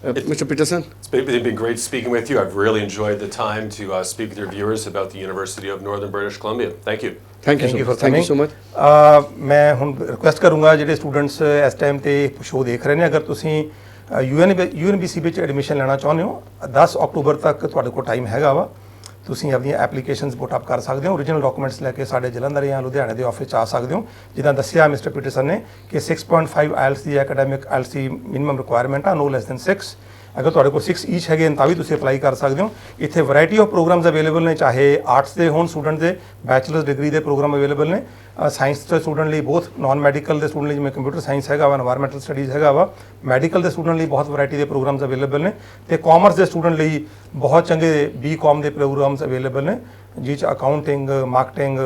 Mr. Peterson. It's been great speaking with you. I've really enjoyed the time to speak with your viewers about the University of Northern British Columbia. Thank you. Thank you so much. ਮੈਂ ਹੁਣ request ਕਰੂੰਗਾ ਜਿਹੜੇ students ਇਸ time ਤੇ show ਦੇਖ ਰਹੇ ਨੇ, ਅਗਰ ਤੁਸੀਂ UNBC ਵਿੱਚ ਐਡਮਿਸ਼ਨ ਲੈਣਾ ਚਾਹੁੰਦੇ ਹੋ 10 ਅਕਤੂਬਰ ਤੱਕ ਤੁਹਾਡੇ ਕੋਲ ਟਾਈਮ ਹੈਗਾ ਵਾ। ਤੁਸੀਂ ਆਪਣੀਆਂ ਐਪਲੀਕੇਸ਼ਨਸ ਪੁੱਟ ਅਪ ਕਰ ਸਕਦੇ ਹੋ, ਓਰੀਜਨਲ ਡਾਕੂਮੈਂਟਸ ਲੈ ਕੇ ਸਾਡੇ ਜਲੰਧਰ ਜਾਂ ਲੁਧਿਆਣੇ ਦੇ ਆਫਿਸ 'ਚ ਆ ਸਕਦੇ ਹੋ। ਜਿੱਦਾਂ ਦੱਸਿਆ ਮਿਸਟਰ ਪੀਟਰਸਨ ਨੇ ਕਿ 6.5 IELTS ਦੀ ਐਕੈਡੈਮਿਕ IELTS ਦੀ ਮਿਨੀਮਮ ਰਿਕੁਆਇਰਮੈਂਟ ਆ, no less than 6। ਅਗਰ ਤੁਹਾਡੇ ਕੋਲ 6 ਈਚ ਹੈਗੇ ਤਾਂ ਵੀ ਤੁਸੀਂ ਅਪਲਾਈ ਕਰ ਸਕਦੇ ਹੋ। ਇੱਥੇ ਵੈਰਾਈਟੀ ਆਫ ਪ੍ਰੋਗਰਾਮਸ ਅਵੇਲੇਬਲ ਨੇ, ਚਾਹੇ ਆਰਟਸ ਦੇ ਹੋਣ ਸਟੂਡੈਂਟ ਦੇ, ਬੈਚਲਰਸ ਡਿਗਰੀ ਦੇ ਪ੍ਰੋਗਰਾਮ ਅਵੇਲੇਬਲ ਨੇ, ਸਾਇੰਸ ਦੇ ਸਟੂਡੈਂਟ ਲਈ ਬਹੁਤ, ਨਾਨ ਮੈਡੀਕਲ ਦੇ ਸਟੂਡੈਂਟ ਲਈ ਜਿਵੇਂ ਕੰਪਿਊਟਰ ਸਾਇੰਸ ਹੈਗਾ ਵਾ, ਐਨਵਾਇਰਮੈਂਟਲ ਸਟੱਡੀਜ਼ ਹੈਗਾ ਵਾ, ਮੈਡੀਕਲ ਦੇ ਸਟੂਡੈਂਟ ਲਈ ਬਹੁਤ ਵੈਰਾਈਟੀ ਦੇ ਪ੍ਰੋਗਰਾਮਸ ਅਵੇਲੇਬਲ ਨੇ। ਤੇ ਕਾਮਰਸ ਦੇ ਸਟੂਡੈਂਟ ਲਈ ਬਹੁਤ ਚੰਗੇ BCom ਦੇ ਪ੍ਰੋਗਰਾਮਸ ਅਵੇਲੇਬਲ ਨੇ, ਜਿਹ 'ਚ ਅਕਾਊਂਟਿੰਗ, ਮਾਰਕੀਟਿੰਗ,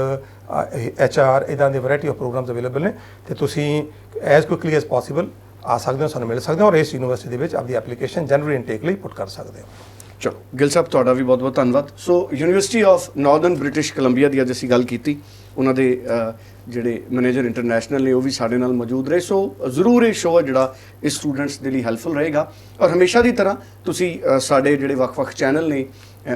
HR ਇੱਦਾਂ ਦੇ ਵੈਰਾਈਟੀ ਆਫ ਪ੍ਰੋਗਰਾਮਸ ਅਵੇਲੇਬਲ ਨੇ। ਤੇ ਤੁਸੀਂ ਐਜ਼ ਕੁਇਕਲੀ ਐਜ਼ ਪੋਸੀਬਲ ਆ ਸਕਦੇ ਹੋ, ਸਾਨੂੰ ਮਿਲ ਸਕਦੇ ਹੋ ਔਰ ਇਸ ਯੂਨੀਵਰਸਿਟੀ ਦੇ ਵਿੱਚ ਆਪਣੀ ਐਪਲੀਕੇਸ਼ਨ ਜਨਰਲ ਇਨਟੇਕ ਲਈ ਪੁੱਟ ਕਰ ਸਕਦੇ ਹੋ। ਚਲੋ ਗਿੱਲ ਸਾਹਿਬ ਤੁਹਾਡਾ ਵੀ ਬਹੁਤ ਬਹੁਤ ਧੰਨਵਾਦ। So University of Northern British Columbia ਦੀ ਅੱਜ ਅਸੀਂ ਗੱਲ ਕੀਤੀ, ਉਹਨਾਂ ਦੇ ਜਿਹੜੇ ਮੈਨੇਜਰ ਇੰਟਰਨੈਸ਼ਨਲ ਨੇ ਉਹ ਵੀ ਸਾਡੇ ਨਾਲ ਮੌਜੂਦ ਰਹੇ। ਸੋ ਜ਼ਰੂਰ ਇਹ ਸ਼ੋਅ ਜਿਹੜਾ ਇਹ ਸਟੂਡੈਂਟਸ ਦੇ ਲਈ ਹੈਲਪਫੁਲ ਰਹੇਗਾ ਔਰ ਹਮੇਸ਼ਾ ਦੀ ਤਰ੍ਹਾਂ ਤੁਸੀਂ ਸਾਡੇ ਜਿਹੜੇ ਵੱਖ-ਵੱਖ ਚੈਨਲ ਨੇ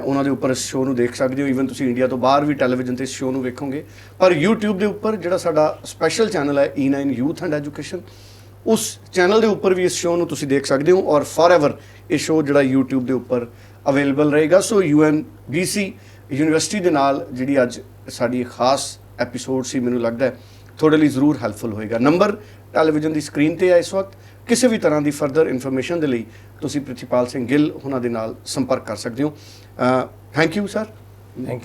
ਉਹਨਾਂ ਦੇ ਉੱਪਰ ਇਸ ਸ਼ੋਅ ਨੂੰ ਦੇਖ ਸਕਦੇ ਹੋ। ਈਵਨ ਤੁਸੀਂ ਇੰਡੀਆ ਤੋਂ ਬਾਹਰ ਵੀ ਟੈਲੀਵਿਜ਼ਨ 'ਤੇ ਇਸ ਸ਼ੋਅ ਨੂੰ ਵੇਖੋਗੇ, ਪਰ YouTube ਦੇ ਉੱਪਰ ਜਿਹੜਾ ਸਾਡਾ ਸਪੈਸ਼ਲ ਚੈਨਲ ਹੈ E9 ਯੂਥ ਐਂਡ ਐਜੂਕੇਸ਼ਨ, ਉਸ ਚੈਨਲ ਦੇ ਉੱਪਰ ਵੀ ਇਸ ਸ਼ੋਅ ਨੂੰ ਤੁਸੀਂ ਦੇਖ ਸਕਦੇ ਹੋ ਔਰ ਫੋਰਐਵਰ ਇਹ ਸ਼ੋਅ ਜਿਹੜਾ YouTube ਦੇ ਉੱਪਰ ਅਵੇਲੇਬਲ ਰਹੇਗਾ। ਸੋ UNBC ਯੂਨੀਵਰਸਿਟੀ ਦੇ ਨਾਲ ਜਿਹੜੀ ਅੱਜ ਸਾਡੀ ਖਾਸ ਐਪੀਸੋਡ ਸੀ, ਮੈਨੂੰ ਲੱਗਦਾ ਹੈ ਤੁਹਾਡੇ ਲਈ ਜ਼ਰੂਰ ਹੈਲਪਫੁਲ ਹੋਏਗਾ। ਨੰਬਰ ਟੈਲੀਵਿਜ਼ਨ ਦੀ ਸਕਰੀਨ ਤੇ ਹੈ ਇਸ ਵਕਤ। ਕਿਸੇ ਵੀ ਤਰ੍ਹਾਂ ਦੀ ਫਰਦਰ ਇਨਫੋਰਮੇਸ਼ਨ ਦੇ ਲਈ ਤੁਸੀਂ ਪ੍ਰਿਤਪਾਲ ਸਿੰਘ ਗਿੱਲ ਉਹਨਾਂ ਦੇ ਨਾਲ ਸੰਪਰਕ ਕਰ ਸਕਦੇ ਹੋ। Thank you sir,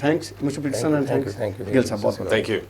thanks mister Peterson and thanks Gill ਸਾਹਿਬ ਬਹੁਤ। Thank you.